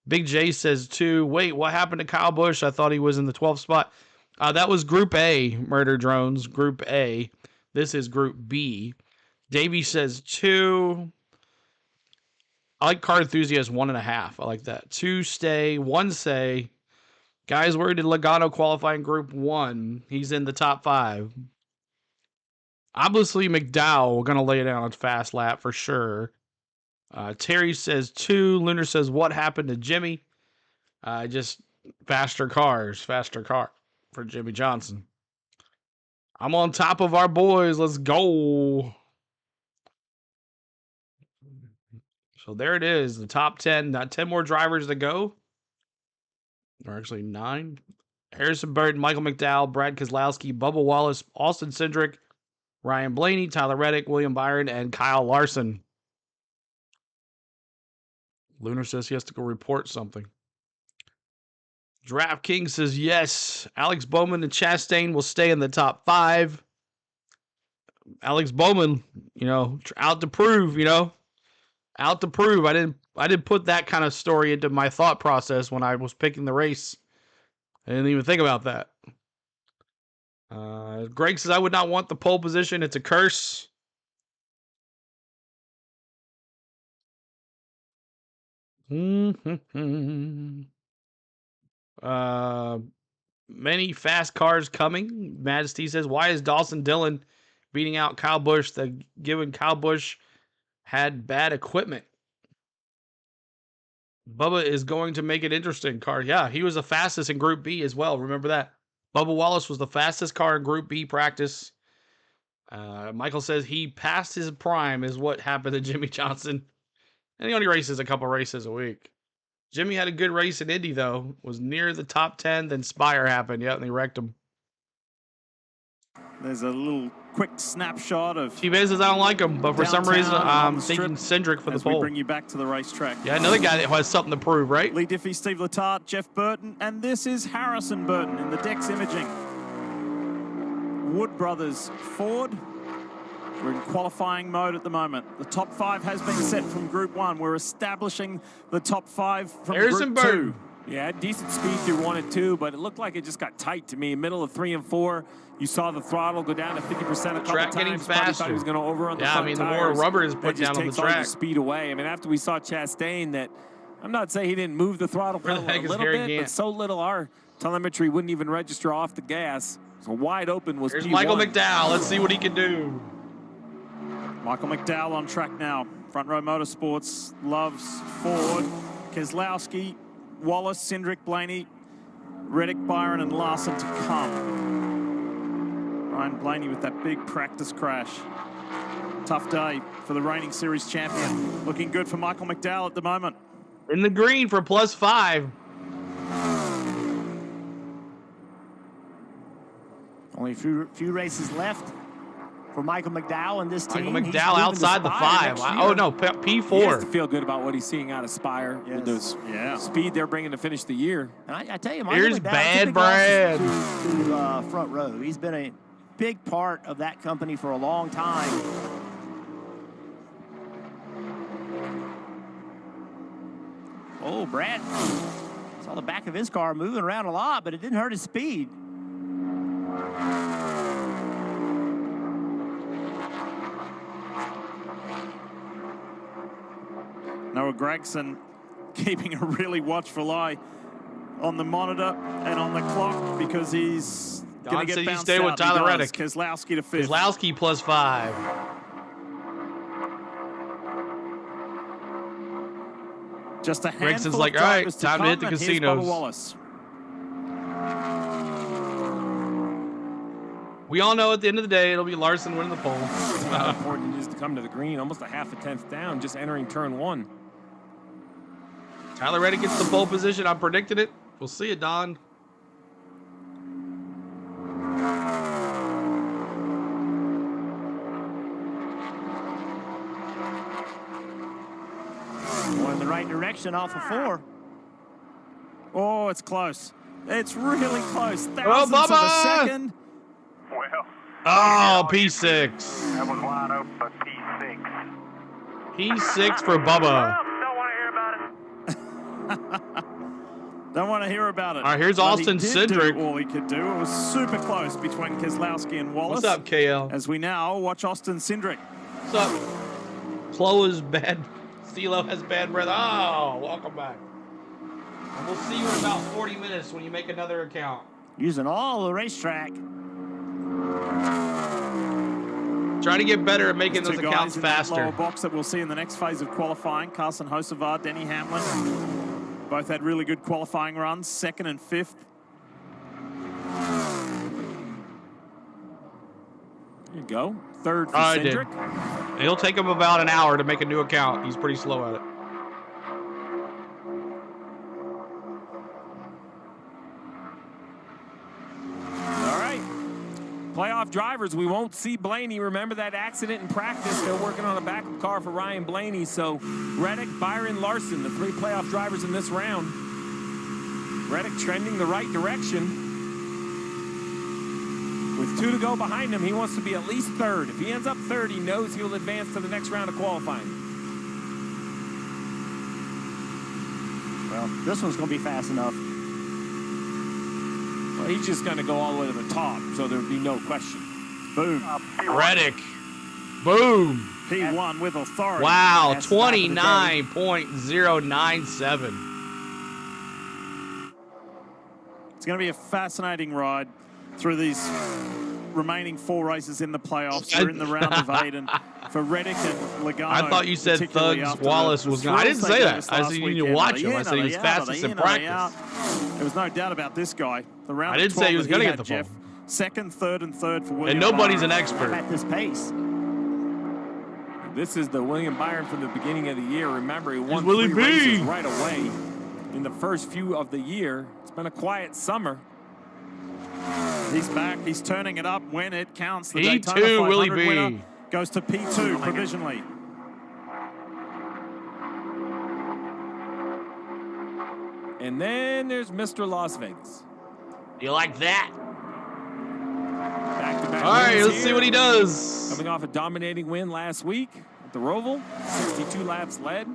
Big J says 2. Wait, what happened to Kyle Busch? I thought he was in the 12th spot. That was Group A, Murder Drones, Group A. This is Group B. Davey says 2. I like Car Enthusiast 1.5. I like that. 2 stay, 1 say. Guys, where did Logano qualify in Group 1? He's in the top 5. Obviously, McDowell going to lay it down on fast lap for sure. Terry says 2. Lunar says, what happened to Jimmy? Just faster car for Jimmy Johnson. I'm on top of our boys. Let's go. So there it is, the top 10. Not 10 more drivers to go. Or actually 9. Harrison Burton, Michael McDowell, Brad Keselowski, Bubba Wallace, Austin Cindric, Ryan Blaney, Tyler Reddick, William Byron, and Kyle Larson. Lunar says he has to go report something. DraftKings says yes. Alex Bowman and Chastain will stay in the top 5. Alex Bowman, out to prove, out to prove. I didn't put that kind of story into my thought process when I was picking the race. I didn't even think about that. Greg says I would not want the pole position. It's a curse. Many fast cars coming. Majesty says, why is Dawson Dillon beating out Kyle Busch? Given Kyle Busch had bad equipment. Bubba is going to make it interesting. Car, yeah, he was the fastest in Group B as well. Remember that. Bubba Wallace was the fastest car in Group B practice. Michael says he passed his prime is what happened to Jimmy Johnson. And he only races a couple races a week. Jimmy had a good race in Indy, though. Was near the top 10, then Spire happened. Yeah, and they wrecked him. There's a little quick snapshot of... T-Vez says I don't like him, but for some reason, I'm thinking Cindric for the pole. We bring you back to the racetrack. Yeah, another guy that has something to prove, right? Lee Diffie, Steve Letarte, Jeff Burton, and this is Harrison Burton in the Dex Imaging. Wood Brothers Ford. We're in qualifying mode at the moment. The top 5 has been set from Group 1. We're establishing the top 5 from Group 2. Yeah, decent speed through 1 and 2, but it looked like it just got tight to me. Middle of 3 and 4, you saw the throttle go down to 50% a couple track times. getting faster. Thought he was going to overrun the front the more tires. rubber is put down on the track. The speed away. I mean, after we saw Chastain, that I'm not saying he didn't move the throttle pedal a little bit, but so little our telemetry wouldn't even register off the gas. So wide open was Here's P1. Michael McDowell. Let's see what he can do. Michael McDowell on track now. Front Row Motorsports loves Ford. Keselowski, Wallace, Cindric, Blaney, Reddick, Byron, and Larson to come. Ryan Blaney with that big practice crash. Tough day for the reigning series champion. Looking good for Michael McDowell at the moment. In the green for +5. Only a few races left for Michael McDowell and this team. Michael McDowell outside the 5. Oh, no, P4. He has to feel good about what he's seeing out of Spire. Yes. With the speed they're bringing to finish the year. And I tell you, Michael Here's McDowell, Bad Brad. to Front Row. He's been a big part of that company for a long time. Oh, Brad saw the back of his car moving around a lot, but it didn't hurt his speed. Noah Gragson keeping a really watchful eye on the monitor and on the clock because he's going to get bounced stay out. with Tyler Reddick. Keselowski to 5th. Keselowski +5. Just a handful Rickson's like, all right, time to hit the casinos. Wallace. We all know at the end of the day, it'll be Larson winning the pole. How important it is to come to the green, almost a half a tenth down, just entering turn 1. Tyler Reddick gets the pole position. I predicted it. We'll see it, Don. Going in the right direction off of 4. Oh, it's close. It's really close. Thousands of a second. Well. Oh, P6. That was wide open, but P6. P6 for Bubba. Don't want to hear about it. Don't want to hear about it. All right, here's Austin Cindric. All he could do. It was super close between Keselowski and Wallace. What's up, KL? As we now watch Austin Cindric. What's up? Chloe's bad. CeeLo has bad breath. Oh, welcome back. And we'll see you in about 40 minutes when you make another account. Using all the racetrack. Trying to get better at making those accounts faster. Lower box that we'll see in the next phase of qualifying. Carson Hocevar, Denny Hamlin. Both had really good qualifying runs, 2nd and 5th. There you go. 3rd for Cindric. It'll take him about an hour to make a new account. He's pretty slow at it. Playoff drivers, we won't see Blaney. Remember that accident in practice? They're working on a backup car for Ryan Blaney. So Reddick, Byron, Larson, the 3 playoff drivers in this round. Reddick trending the right direction. With 2 to go behind him, he wants to be at least 3rd. If he ends up 3rd, he knows he'll advance to the next round of qualifying. Well, this one's going to be fast enough. Well, he's just going to go all the way to the top, so there'd be no question. Boom. Reddick. Boom. P1 with authority. Wow, 29.097. It's going to be a fascinating ride through these remaining 4 races in the playoffs. We're in the round of 8, and for Reddick and Logano. I thought you said Thugs Wallace was going to. I didn't say that. I said you need to watch him. I said he was fastest in practice. There was no doubt about this guy. The round I didn't say he was going to get the pole. 2nd, 3rd, and 3rd for William. And nobody's Byron. an expert. At this pace. This is the William Byron from the beginning of the year. Remember, he won Willie 3 B. races right away in the first few of the year. It's been a quiet summer. He's back. He's turning it up when it counts. The P2, Daytona 500 Willie B. winner goes to P2 provisionally. And then there's Mr. Las Vegas. You like that? Back-to-back All right, wins let's see here. what he does. Coming off a dominating win last week at the Roval, 62 laps led.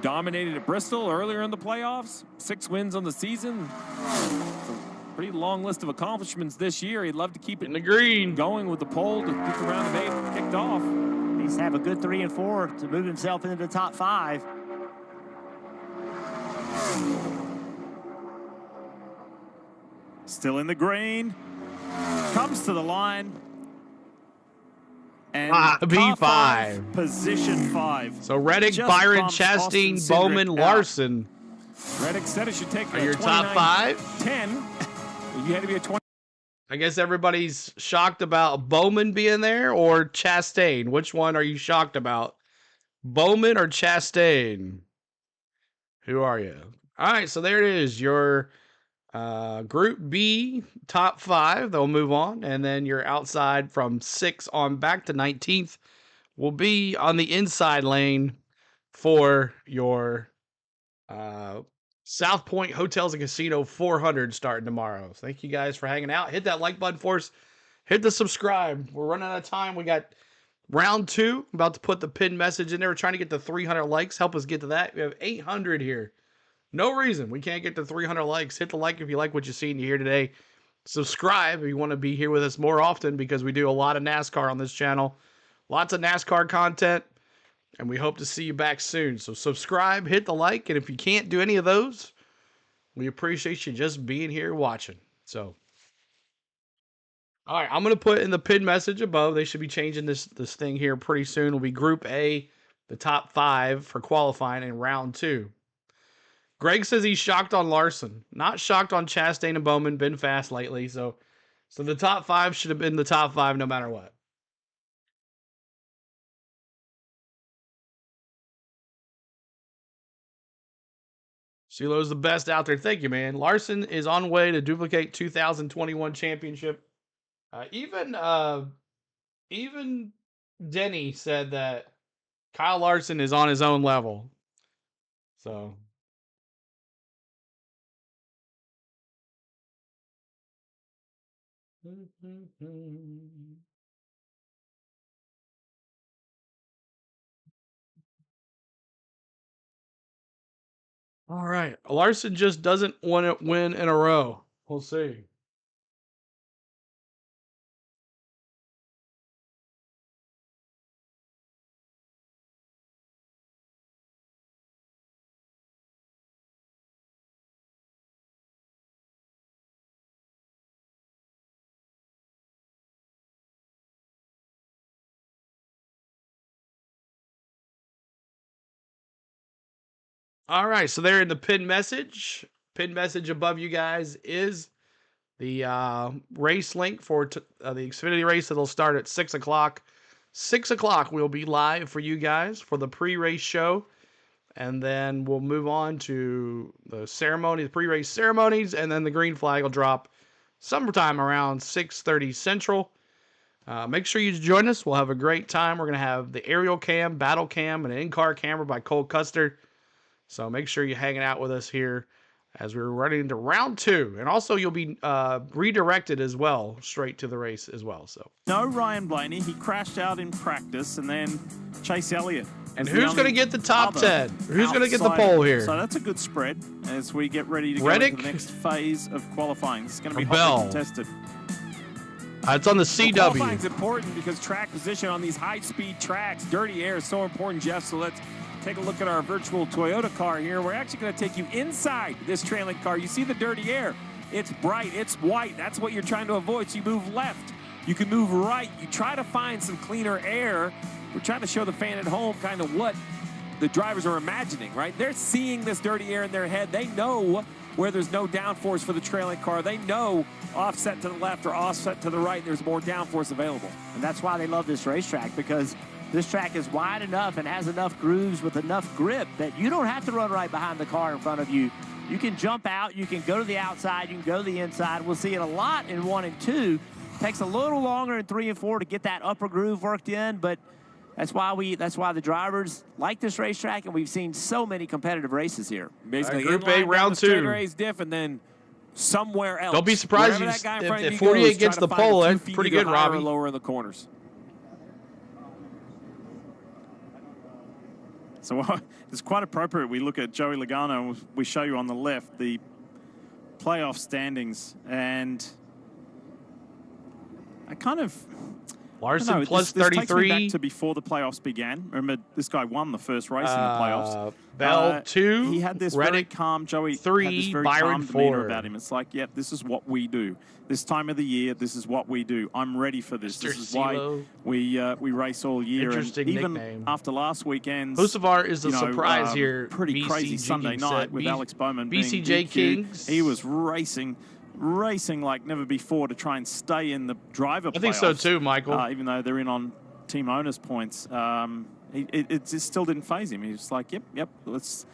Dominated at Bristol earlier in the playoffs. 6 wins on the season. Pretty long list of accomplishments this year. He'd love to keep it in the green going with the pole to get the round of 8 kicked off. Needs to have a good 3 and 4 to move himself into the top 5. Still in the green. Comes to the line. And B5. Position 5. So Reddick, Just Byron, bumps Chastain, Austin Bowman, Cindric Larson. Reddick said it should take Are your top 5? 10. You had to be a 20. I guess everybody's shocked about Bowman being there or Chastain. Which one are you shocked about? Bowman or Chastain? Who are you? All right, so there it is. Your Group B top 5. They'll move on. And then your outside from 6 on back to 19th will be on the inside lane for your South Point Hotels and Casino 400 starting tomorrow. So thank you guys for hanging out. Hit that like button for us. Hit the subscribe. We're running out of time. We got round 2. I'm about to put the pinned message in there. We're trying to get to 300 likes. Help us get to that. We have 800 here. No reason we can't get to 300 likes. Hit the like if you like what you see and you hear today. Subscribe if you want to be here with us more often because we do a lot of NASCAR on this channel. Lots of NASCAR content. And we hope to see you back soon. So subscribe, hit the like, and if you can't do any of those, we appreciate you just being here watching. So, all right, I'm going to put in the pinned message above. They should be changing this thing here pretty soon. It'll be Group A the top 5 for qualifying in round 2. Greg says he's shocked on Larson. Not shocked on Chastain and Bowman. Been fast lately. So the top 5 should have been the top 5 no matter what. CeeLo's the best out there. Thank you, man. Larson is on way to duplicate 2021 championship. Even Denny said that Kyle Larson is on his own level. So all right. Larson just doesn't want to win in a row. We'll see. All right, so there in the pin message. Pin message above you guys is the race link for the Xfinity race that'll start at 6 o'clock. 6 o'clock, we'll be live for you guys for the pre-race show. And then we'll move on to the ceremony, the pre-race ceremonies, and then the green flag will drop sometime around 6:30 Central. Make sure you join us. We'll have a great time. We're going to have the aerial cam, battle cam, and an in-car camera by Cole Custer. So make sure you're hanging out with us here as we're running into round 2. And also you'll be redirected as well, straight to the race as well. So no Ryan Blaney. He crashed out in practice, and then Chase Elliott. And who's going to get the top 10? Who's going to get the pole here? So that's a good spread as we get ready to go into the next phase of qualifying. It's going to be hotly contested. It's on the CW. Qualifying is important because track position on these high-speed tracks, dirty air is so important, Jeff. So let's take a look at our virtual Toyota car here. We're actually going to take you inside this trailing car. You see the dirty air. It's bright. It's white. That's what you're trying to avoid. So you move left. You can move right. You try to find some cleaner air. We're trying to show the fan at home kind of what the drivers are imagining, right? They're seeing this dirty air in their head. They know where there's no downforce for the trailing car. They know offset to the left or offset to the right, there's more downforce available. And that's why they love this racetrack, because this track is wide enough and has enough grooves with enough grip that you don't have to run right behind the car in front of you. You can jump out, you can go to the outside, you can go to the inside. We'll see it a lot in 1 and 2. Takes a little longer in 3 and 4 to get that upper groove worked in, but that's why the drivers like this racetrack, and we've seen so many competitive races here. Basically, Group A, round 2. Race diff, and then somewhere else. Don't be surprised if 48 gets the pole. That's pretty good, Robbie. Lower in the corners. So it's quite appropriate. We look at Joey Logano, and we show you on the left the playoff standings, and I kind of... Larson plus 33. This takes me back to before the playoffs began. Remember, this guy won the first race in the playoffs. Bell 2, he had this Reddick, very calm, Joey 3, had this very Byron calm demeanor 4. about him. It's like, yep, this is what we do. This time of the year, this is what we do. I'm ready for this. This is why we race all year. Interesting and even nickname. after last weekend's Husavar is the surprise here. Pretty BCG crazy Sunday night with Alex Bowman being BCJ DQ'd. Kings. He was racing like never before to try and stay in the driver playoffs. I think so too, Michael. Even though they're in on team owners points, it just still didn't faze him. He was like, yep, let's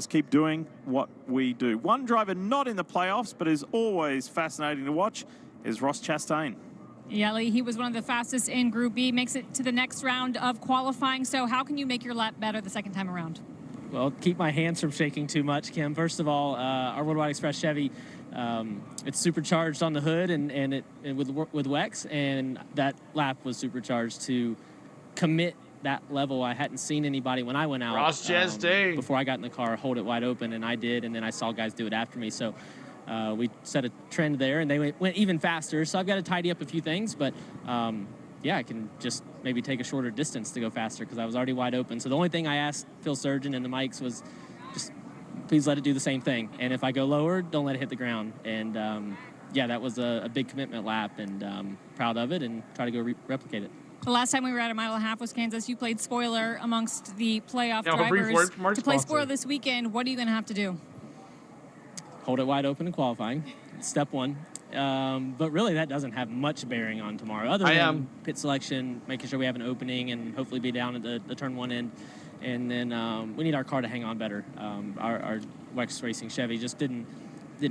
keep doing what we do. One driver not in the playoffs, but is always fascinating to watch, is Ross Chastain. Yeah, Lee, he was one of the fastest in Group B, makes it to the next round of qualifying. So how can you make your lap better the second time around? Well, keep my hands from shaking too much, Kim. First of all, our Worldwide Express Chevy, it's supercharged on the hood and with WEX, and that lap was supercharged to commit that level. I hadn't seen anybody when I went out Ross Chastain before I got in the car hold it wide open, and I did, and then I saw guys do it after me. So we set a trend there, and they went even faster. So I've got to tidy up a few things, but yeah, I can just maybe take a shorter distance to go faster because I was already wide open. So the only thing I asked Phil Surgeon and the mics was just please let it do the same thing. And if I go lower, don't let it hit the ground. And yeah, that was a big commitment lap, and proud of it and try to go replicate it. The last time we were at a mile and a half was Kansas. You played spoiler amongst the playoff drivers. To play spoiler this weekend, what are you going to have to do? Hold it wide open in qualifying. Step one. But really, that doesn't have much bearing on tomorrow, other than pit selection, making sure we have an opening, and hopefully be down at the turn one end. And then we need our car to hang on better. Our Wex Racing Chevy just didn't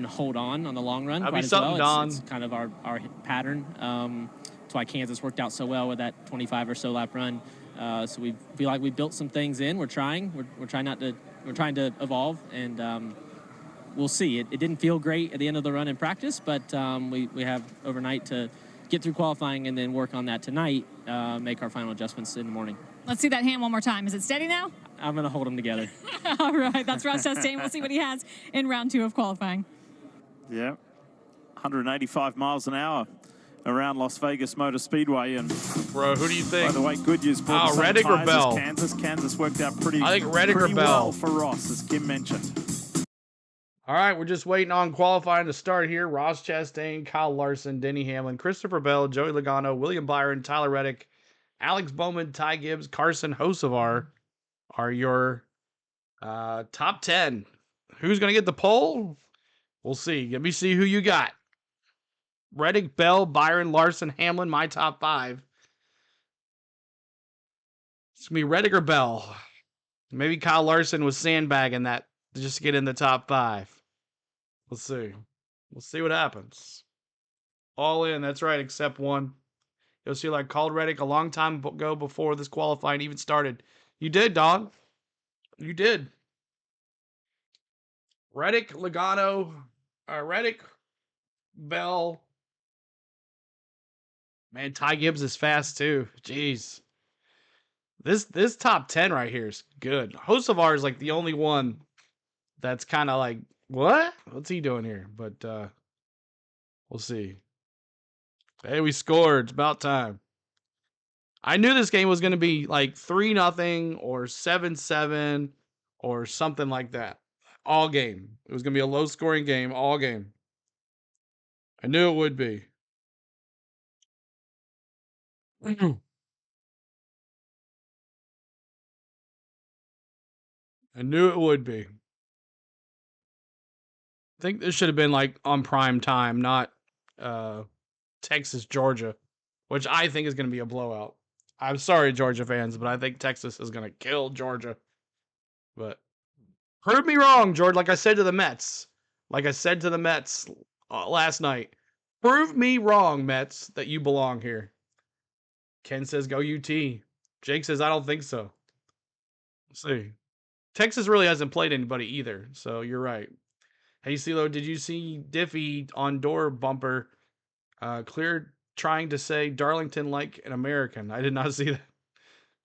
hold on the long run quite as well. It's kind of our pattern. That's why Kansas worked out so well with that 25 or so lap run. So we feel like we built some things in. We're trying. We're trying to evolve, and we'll see. It didn't feel great at the end of the run in practice, but we have overnight to get through qualifying and then work on that tonight, make our final adjustments in the morning. Let's see that hand one more time. Is it steady now? I'm going to hold them together. All right, that's Ross Chastain. We'll see what he has in round 2 of qualifying. Yeah, 185 miles an hour around Las Vegas Motor Speedway. And bro, who do you think? By the way, Goodyear's brought the same Reddick or tires Bell? as Kansas. Kansas worked out pretty Reddick or Bell well for Ross, as Kim mentioned. All right, we're just waiting on qualifying to start here. Ross Chastain, Kyle Larson, Denny Hamlin, Christopher Bell, Joey Logano, William Byron, Tyler Reddick, Alex Bowman, Ty Gibbs, Carson Hocevar are your top 10. Who's going to get the pole? We'll see. Let me see who you got. Reddick, Bell, Byron, Larson, Hamlin, my top 5. It's going to be Reddick or Bell. Maybe Kyle Larson was sandbagging that just to get in the top 5. We'll see. We'll see what happens. All in, that's right, except one. You'll see, like, called Reddick a long time ago before this qualifying even started. You did, dog. You did. Reddick, Logano, Reddick, Bell. Man, Ty Gibbs is fast too. Jeez. This top 10 right here is good. Hocevar is like the only one that's kind of like, what? What's he doing here? But we'll see. Hey, we scored. It's about time. I knew this game was going to be like 3-0 or 7-7 or something like that. All game. It was going to be a low-scoring game all game. I knew it would be. I knew it would be. I think this should have been like on prime time, not Texas, Georgia, which I think is going to be a blowout. I'm sorry, Georgia fans, but I think Texas is going to kill Georgia. But prove me wrong, George. Like I said to the Mets. Last night. Prove me wrong, Mets, that you belong here. Ken says, go UT. Jake says, I don't think so. Let's see. Texas really hasn't played anybody either, so you're right. Hey, CeeLo, did you see Diffie on door bumper clear trying to say Darlington like an American? I did not see that.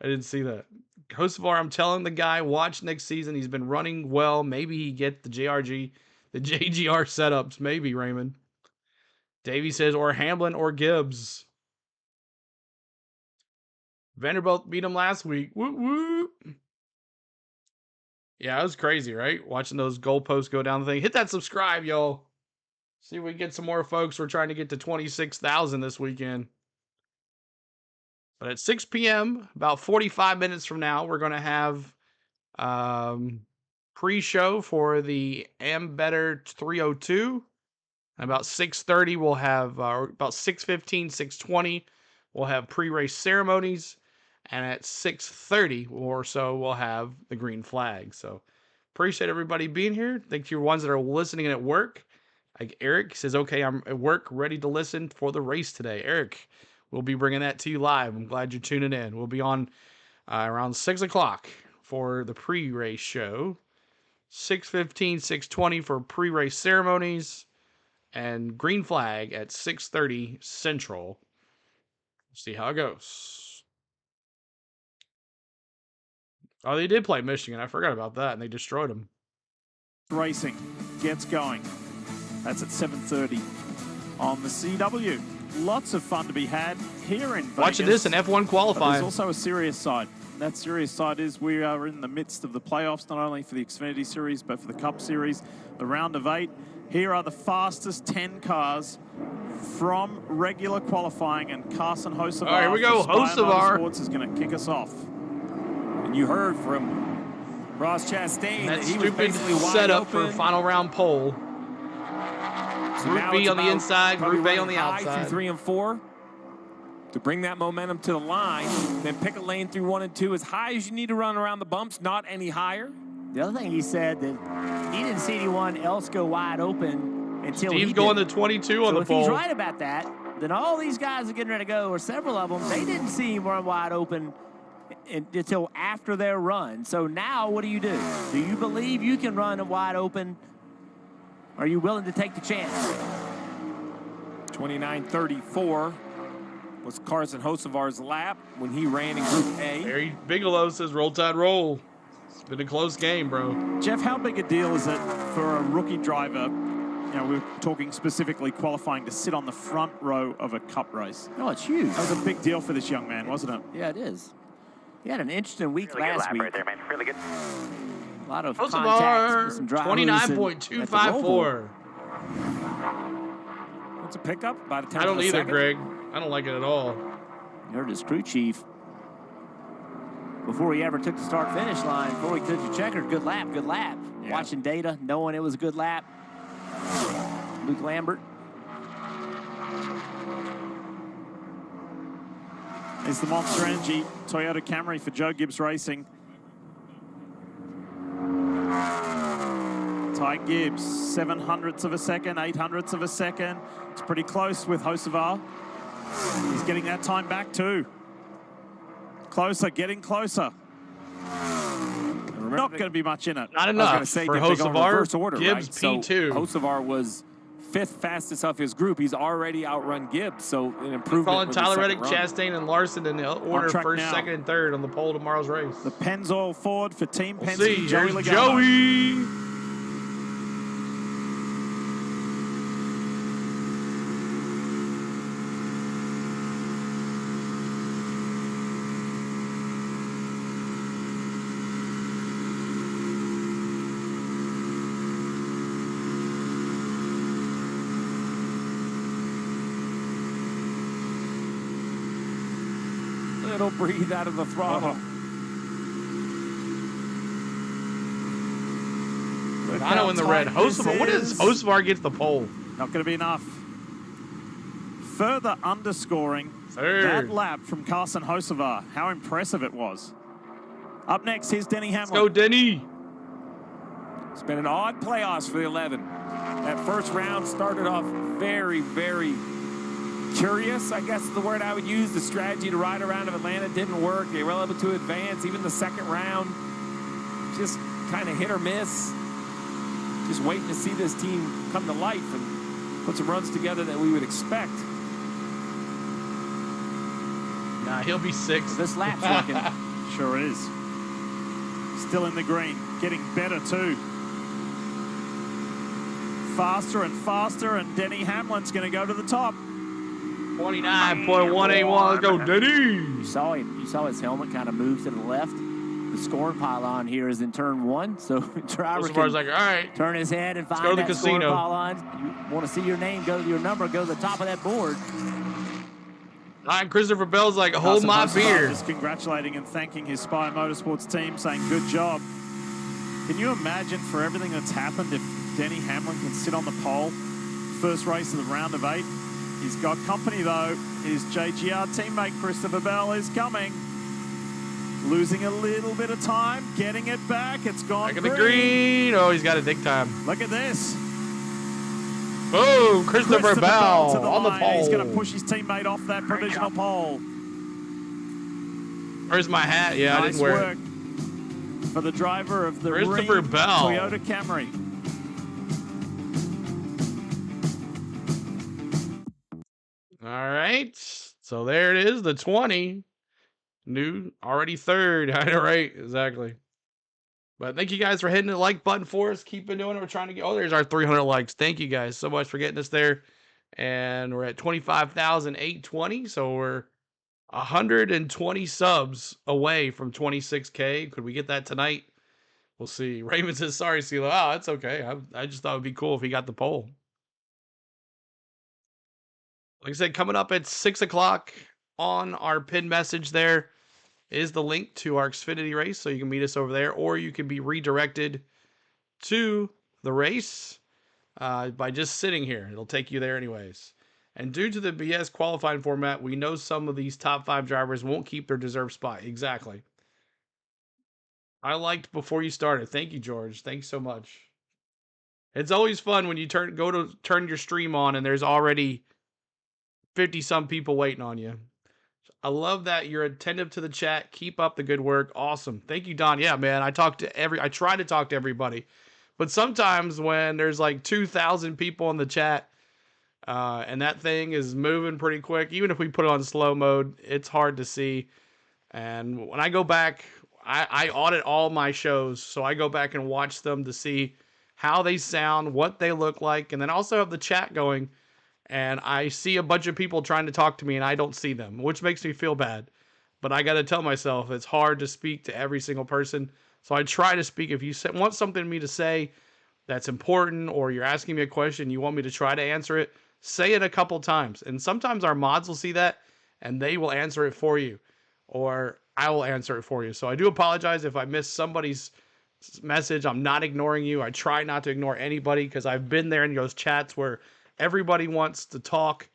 I didn't see that. Hocevar, I'm telling the guy, watch next season. He's been running well. Maybe he get the JGR setups. Maybe, Raymond. Davey says, or Hamlin or Gibbs. Vanderbilt beat him last week. Whoop, whoop. Yeah, it was crazy, right? Watching those goalposts go down the thing. Hit that subscribe, y'all. See if we can get some more folks. We're trying to get to 26,000 this weekend. But at 6 p.m., about 45 minutes from now, we're going to have pre-show for the Am Better 302. And about 6:30, we'll have, about 6:15, 6:20, we'll have pre-race ceremonies. And at 6:30 or so, we'll have the green flag. So appreciate everybody being here. Thank you for ones that are listening at work. Like Eric says, okay, I'm at work ready to listen for the race today. Eric, we'll be bringing that to you live. I'm glad you're tuning in. We'll be on around 6 o'clock for the pre-race show. 6:15, 6:20 for pre-race ceremonies. And green flag at 6:30 Central. See how it goes. Oh, they did play Michigan. I forgot about that, and they destroyed them. Racing gets going. That's at 7:30 on the CW. Lots of fun to be had here in Vegas. Watching this in F1 qualifying. There's also a serious side. That serious side is we are in the midst of the playoffs, not only for the Xfinity Series, but for the Cup Series, the round of 8. Here are the fastest 10 cars from regular qualifying, and Carson Hocevar. All right, here we go. Hocevar Motorsports is going to kick us off. And you heard from Ross Chastain that he was basically setup for final round pole. So Group B on the inside, Group A on the outside. Through 3 and 4 to bring that momentum to the line. Then pick a lane through 1 and 2 as high as you need to run around the bumps, not any higher. The other thing he said that he didn't see anyone else go wide open until Steve's going to 22 on the pole. If he's right about that, then all these guys are getting ready to go, or several of them, they didn't see him run wide open until after their run. So now what do? Do you believe you can run wide open? Are you willing to take the chance? 29:34 was Carson Hocevar's lap when he ran in Group A. Barry Bigelow says roll tide roll. It's been a close game, bro. Jeff, how big a deal is it for a rookie driver? You know, we're talking specifically qualifying to sit on the front row of a cup race. Oh, it's huge. That was a big deal for this young man, wasn't it? Yeah, it is. He had an interesting week last week. Right there, man. Really good. A lot of contacts with some drivers. 29.254. What's a pickup? By the time I don't either, Greg. I don't like it at all. You heard his crew chief before he ever took the start-finish line, before he took the checker. Good lap, good lap. Yeah. Watching data, knowing it was a good lap. Luke Lambert. It's the Monster Energy Toyota Camry for Joe Gibbs Racing. Ty Gibbs, 7/100ths of a second, 8/100ths of a second. It's pretty close with Hocevar. He's getting that time back too. Closer, getting closer. Not going to be much in it. Not enough say, for Hocevar. Gibbs right? P2. So Hocevar was 5th fastest of his group. He's already outrun Gibbs, so an improvement. Following Tyler Reddick, Chastain, and Larson in the order first, now. second, and third on the pole tomorrow's race. The Pennzoil Ford for Team Penske. See, Joey here's Logano. Joey. Little breathe out of the throttle. Logano in the red. Hocevar. What is Hocevar gets the pole? Not going to be enough. Further underscoring that lap from Carson Hocevar. How impressive it was. Up next, here's Denny Hamlin. Let's go, Denny. It's been an odd playoffs for the 11. That first round started off very, very curious, I guess is the word I would use. The strategy to ride around of Atlanta didn't work. They were able to advance. Even the second round, just kind of hit or miss. Just waiting to see this team come to life and put some runs together that we would expect. Nah, he'll be 6th. This lap's working. Sure is. Still in the green. Getting better too. Faster and faster, and Denny Hamlin's going to go to the top. 29.181. Let's go, Denny. You saw him. You saw his helmet kind of move to the left. The scoring pylon here is in turn 1, so driver can like, all right, turn his head and find go to that the scoring casino. pylon. You want to see your name, go to your number, go to the top of that board. All right, Christopher Bell's like, hold my beer. Just congratulating and thanking his Spire Motorsports team, saying good job. Can you imagine for everything that's happened if Denny Hamlin can sit on the pole, first race of the round of 8? He's got company though. His JGR teammate Christopher Bell is coming. Losing a little bit of time, getting it back. It's gone back in the green. Oh, he's got a dig time. Look at this. Boom, Christopher Bell on the pole. He's going to push his teammate off that provisional pole. Where's my hat? Yeah, nice I didn't wear work it. For the driver of the Christopher Bell Toyota Camry. All right, so there it is, the 20. New, already 3rd. I know, right? Exactly. But thank you guys for hitting the like button for us. Keep doing it. We're trying to get, oh, there's our 300 likes. Thank you guys so much for getting us there. And we're at 25,820. So we're 120 subs away from 26K. Could we get that tonight? We'll see. Raymond says, sorry, CeeLo. Oh, that's okay. I just thought it would be cool if he got the poll. Like I said, coming up at 6 o'clock on our pin message there is the link to our Xfinity race, so you can meet us over there, or you can be redirected to the race by just sitting here. It'll take you there anyways. And due to the BS qualifying format, we know some of these top 5 drivers won't keep their deserved spot. Exactly. I liked before you started. Thank you, George. Thanks so much. It's always fun when you turn your stream on and there's already 50-some people waiting on you. I love that you're attentive to the chat. Keep up the good work. Awesome. Thank you, Don. Yeah, man. I try to talk to everybody. But sometimes when there's like 2,000 people in the chat, and that thing is moving pretty quick, even if we put it on slow mode, it's hard to see. And when I go back, I audit all my shows, so I go back and watch them to see how they sound, what they look like, and then also have the chat going. And I see a bunch of people trying to talk to me, and I don't see them, which makes me feel bad. But I got to tell myself it's hard to speak to every single person. So I try to speak. If you want something for me to say that's important, or you're asking me a question, you want me to try to answer it, say it a couple times. And sometimes our mods will see that, and they will answer it for you, or I will answer it for you. So I do apologize if I missed somebody's message. I'm not ignoring you. I try not to ignore anybody because I've been there in those chats where everybody wants to talk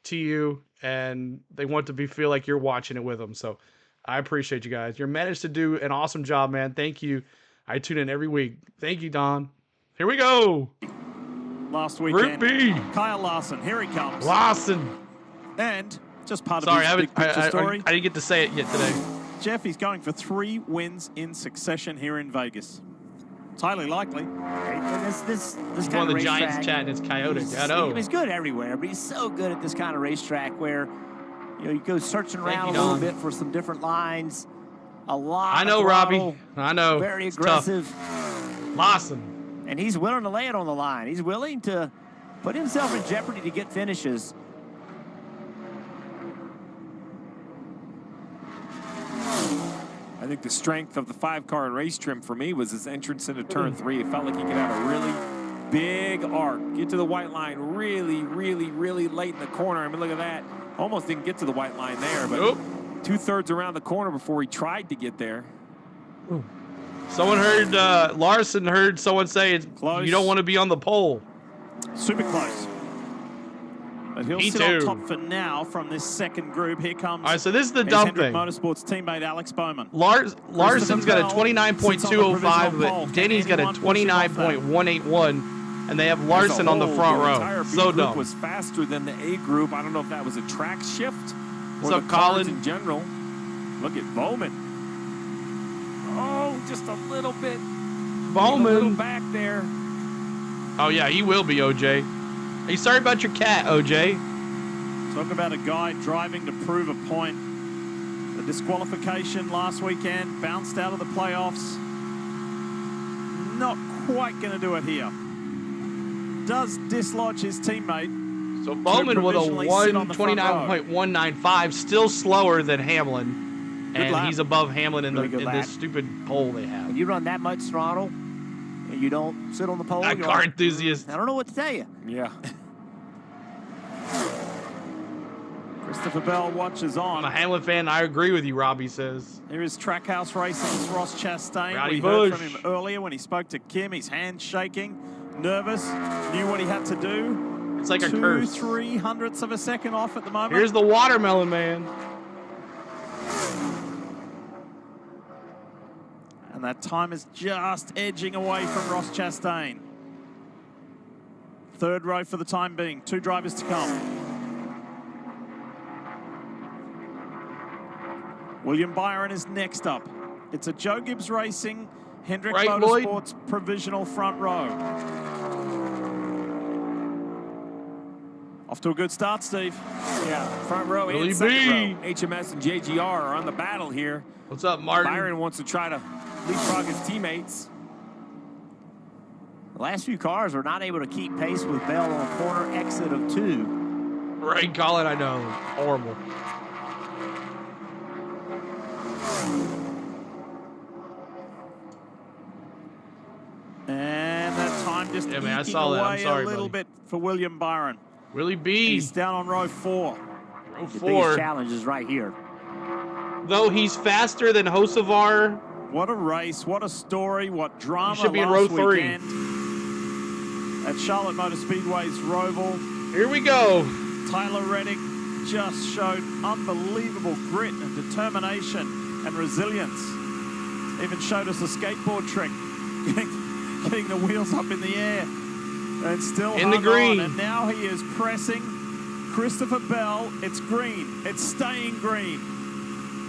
to you and they want to feel like you're watching it with them. So I appreciate you guys. You're managed to do an awesome job, man. Thank you. I tune in every week. Thank you, Don. Here we go. Last weekend. Group B. Kyle Larson. Here he comes. Larson. And just part of Sorry, his big picture story. I didn't get to say it yet today. Jeff, he's going for 3 wins in succession here in Vegas. It's highly likely. This He's kind one of the racetrack, Giants chat, and it's Coyote. I know. He's good everywhere, but he's so good at this kind of racetrack where you go searching around a little bit for some different lines. A lot. I know, Robbie. I know. Very it's aggressive. Tough. Awesome. And he's willing to lay it on the line. He's willing to put himself in jeopardy to get finishes. I think the strength of the 5-car race trim for me was his entrance into turn 3. It felt like he could have a really big arc. Get to the white line really, really, really late in the corner. I mean, look at that. Almost didn't get to the white line there, but 2/3 around the corner before he tried to get there. Someone heard, Larson heard someone say you don't want to be on the pole. Super close. But he'll sit on top for now from this second group. Here comes all right, so this is the dumb thing. Motorsports teammate Alex Bowman. Larson's got a 29.205, but Denny's got a 29.181, and they have Larson on the front row. So dumb. Was faster than the A group. I don't know if that was a track shift What's or up, the cars Colin? in general. Look at Bowman. Oh, just a little bit. Bowman. A little back there. Oh, yeah, he will be, OJ. Hey, sorry about your cat, OJ. Talk about a guy driving to prove a point. The disqualification last weekend, bounced out of the playoffs. Not quite going to do it here. Does dislodge his teammate. So Bowman with a 129.195, still slower than Hamlin. And he's above Hamlin in this stupid pole they have. When you run that much throttle and you don't sit on the pole, a car enthusiast. I don't know what to tell you. Yeah. Christopher Bell watches on. I'm a Hamlin fan. I agree with you, Robbie says. Here is Trackhouse Racing's Ross Chastain. Rowdy we Busch. heard from him earlier when he spoke to Kim. His hands shaking, nervous, knew what he had to do. It's like a curse. 2/300ths of a second off at the moment. Here's the watermelon man. And that time is just edging away from Ross Chastain. Third row for the time being. 2 drivers to come. William Byron is next up. It's a Joe Gibbs Racing, Hendrick Motorsports provisional front row. Off to a good start, Steve. Yeah, front row and second row. HMS and JGR are on the battle here. What's up, Martin? Byron wants to try to leapfrog his teammates. The last few cars were not able to keep pace with Bell on a corner exit of 2. Right, Colin, I know. Horrible. And that time just eking away a little bit for William Byron. Willie B. He's down on row 4. Row The 4. biggest challenge is right here. Though he's faster than Hocevar. What a race, what a story, what drama He should be in last row 3. weekend at Charlotte Motor Speedway's Roval. Here we go. Tyler Reddick just showed unbelievable grit and determination and resilience. Even showed us a skateboard trick, getting the wheels up in the air and still in the green. On. And now he is pressing Christopher Bell. It's green. It's staying green.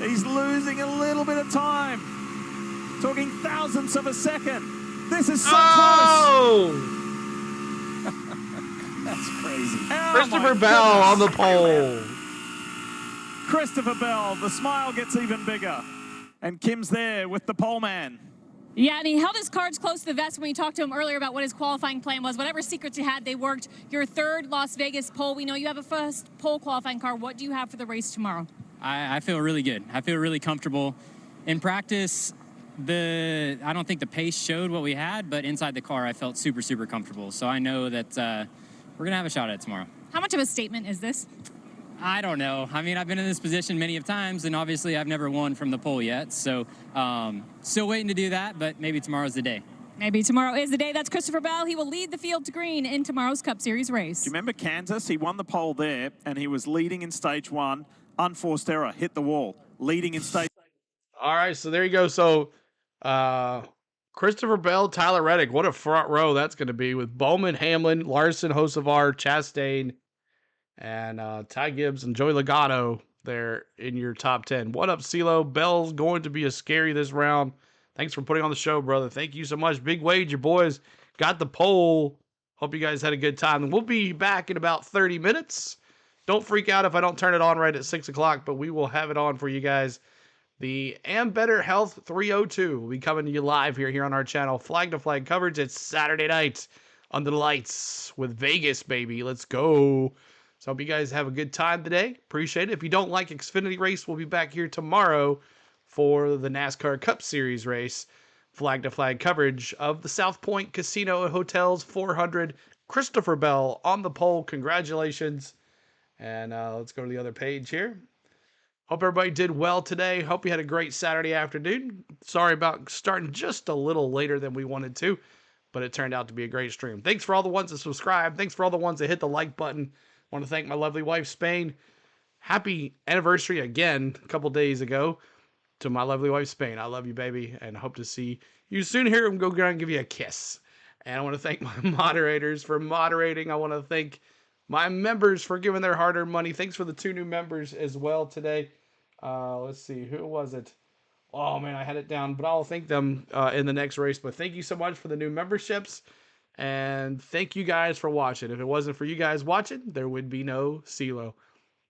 He's losing a little bit of time. Talking thousandths of a second. This is so close. That's crazy. Oh, Christopher Bell on the pole. Christopher Bell, the smile gets even bigger. And Kim's there with the pole man. Yeah, and he held his cards close to the vest when we talked to him earlier about what his qualifying plan was. Whatever secrets you had, they worked. Your third Las Vegas pole. We know you have a first pole qualifying car. What do you have for the race tomorrow? I feel really good. I feel really comfortable. In practice, I don't think the pace showed what we had, but inside the car, I felt super, super comfortable. So I know that we're going to have a shot at it tomorrow. How much of a statement is this? I don't know. I mean, I've been in this position many of times, and obviously I've never won from the pole yet. So still waiting to do that, but maybe tomorrow's the day. Maybe tomorrow is the day. That's Christopher Bell. He will lead the field to green in tomorrow's Cup Series race. Do you remember Kansas? He won the pole there, and he was leading in stage 1. Unforced error, hit the wall. Leading in stage... All right, so there you go. So Christopher Bell, Tyler Reddick, what a front row that's going to be with Bowman, Hamlin, Larson, Hocevar, Chastain, and Ty Gibbs and Joey Logano there in your top 10. What up, CeeLo? Bell's going to be a scary this round. Thanks for putting on the show, brother. Thank you so much. Big Wade, your boys got the poll. Hope you guys had a good time. And we'll be back in about 30 minutes. Don't freak out if I don't turn it on right at 6 o'clock, but we will have it on for you guys. The Am Better Health 302 will be coming to you live here on our channel. Flag to flag coverage. It's Saturday night under the lights with Vegas, baby. Let's go. So hope you guys have a good time today. Appreciate it. If you don't like Xfinity race, we'll be back here tomorrow for the NASCAR Cup Series race. Flag to flag coverage of the South Point Casino and Hotels 400. Christopher Bell on the pole. Congratulations. And let's go to the other page here. Hope everybody did well today. Hope you had a great Saturday afternoon. Sorry about starting just a little later than we wanted to, but it turned out to be a great stream. Thanks for all the ones that subscribe. Thanks for all the ones that hit the like button. I want to thank my lovely wife, Spain. Happy anniversary again a couple days ago to my lovely wife, Spain. I love you, baby, and hope to see you soon here. I'm going to give you a kiss. And I want to thank my moderators for moderating. I want to thank my members for giving their hard-earned money. Thanks for the 2 new members as well today. Let's see, who was it? Oh, man, I had it down, but I'll thank them in the next race. But thank you so much for the new memberships, and thank you guys for watching. If it wasn't for you guys watching, there would be no CeeLo.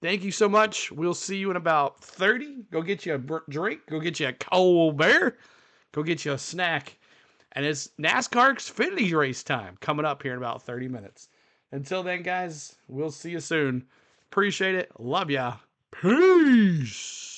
Thank you so much. We'll see you in about 30. Go get you a drink. Go get you a cold beer. Go get you a snack. And it's NASCAR Xfinity race time coming up here in about 30 minutes. Until then, guys, we'll see you soon. Appreciate it. Love ya. Peace.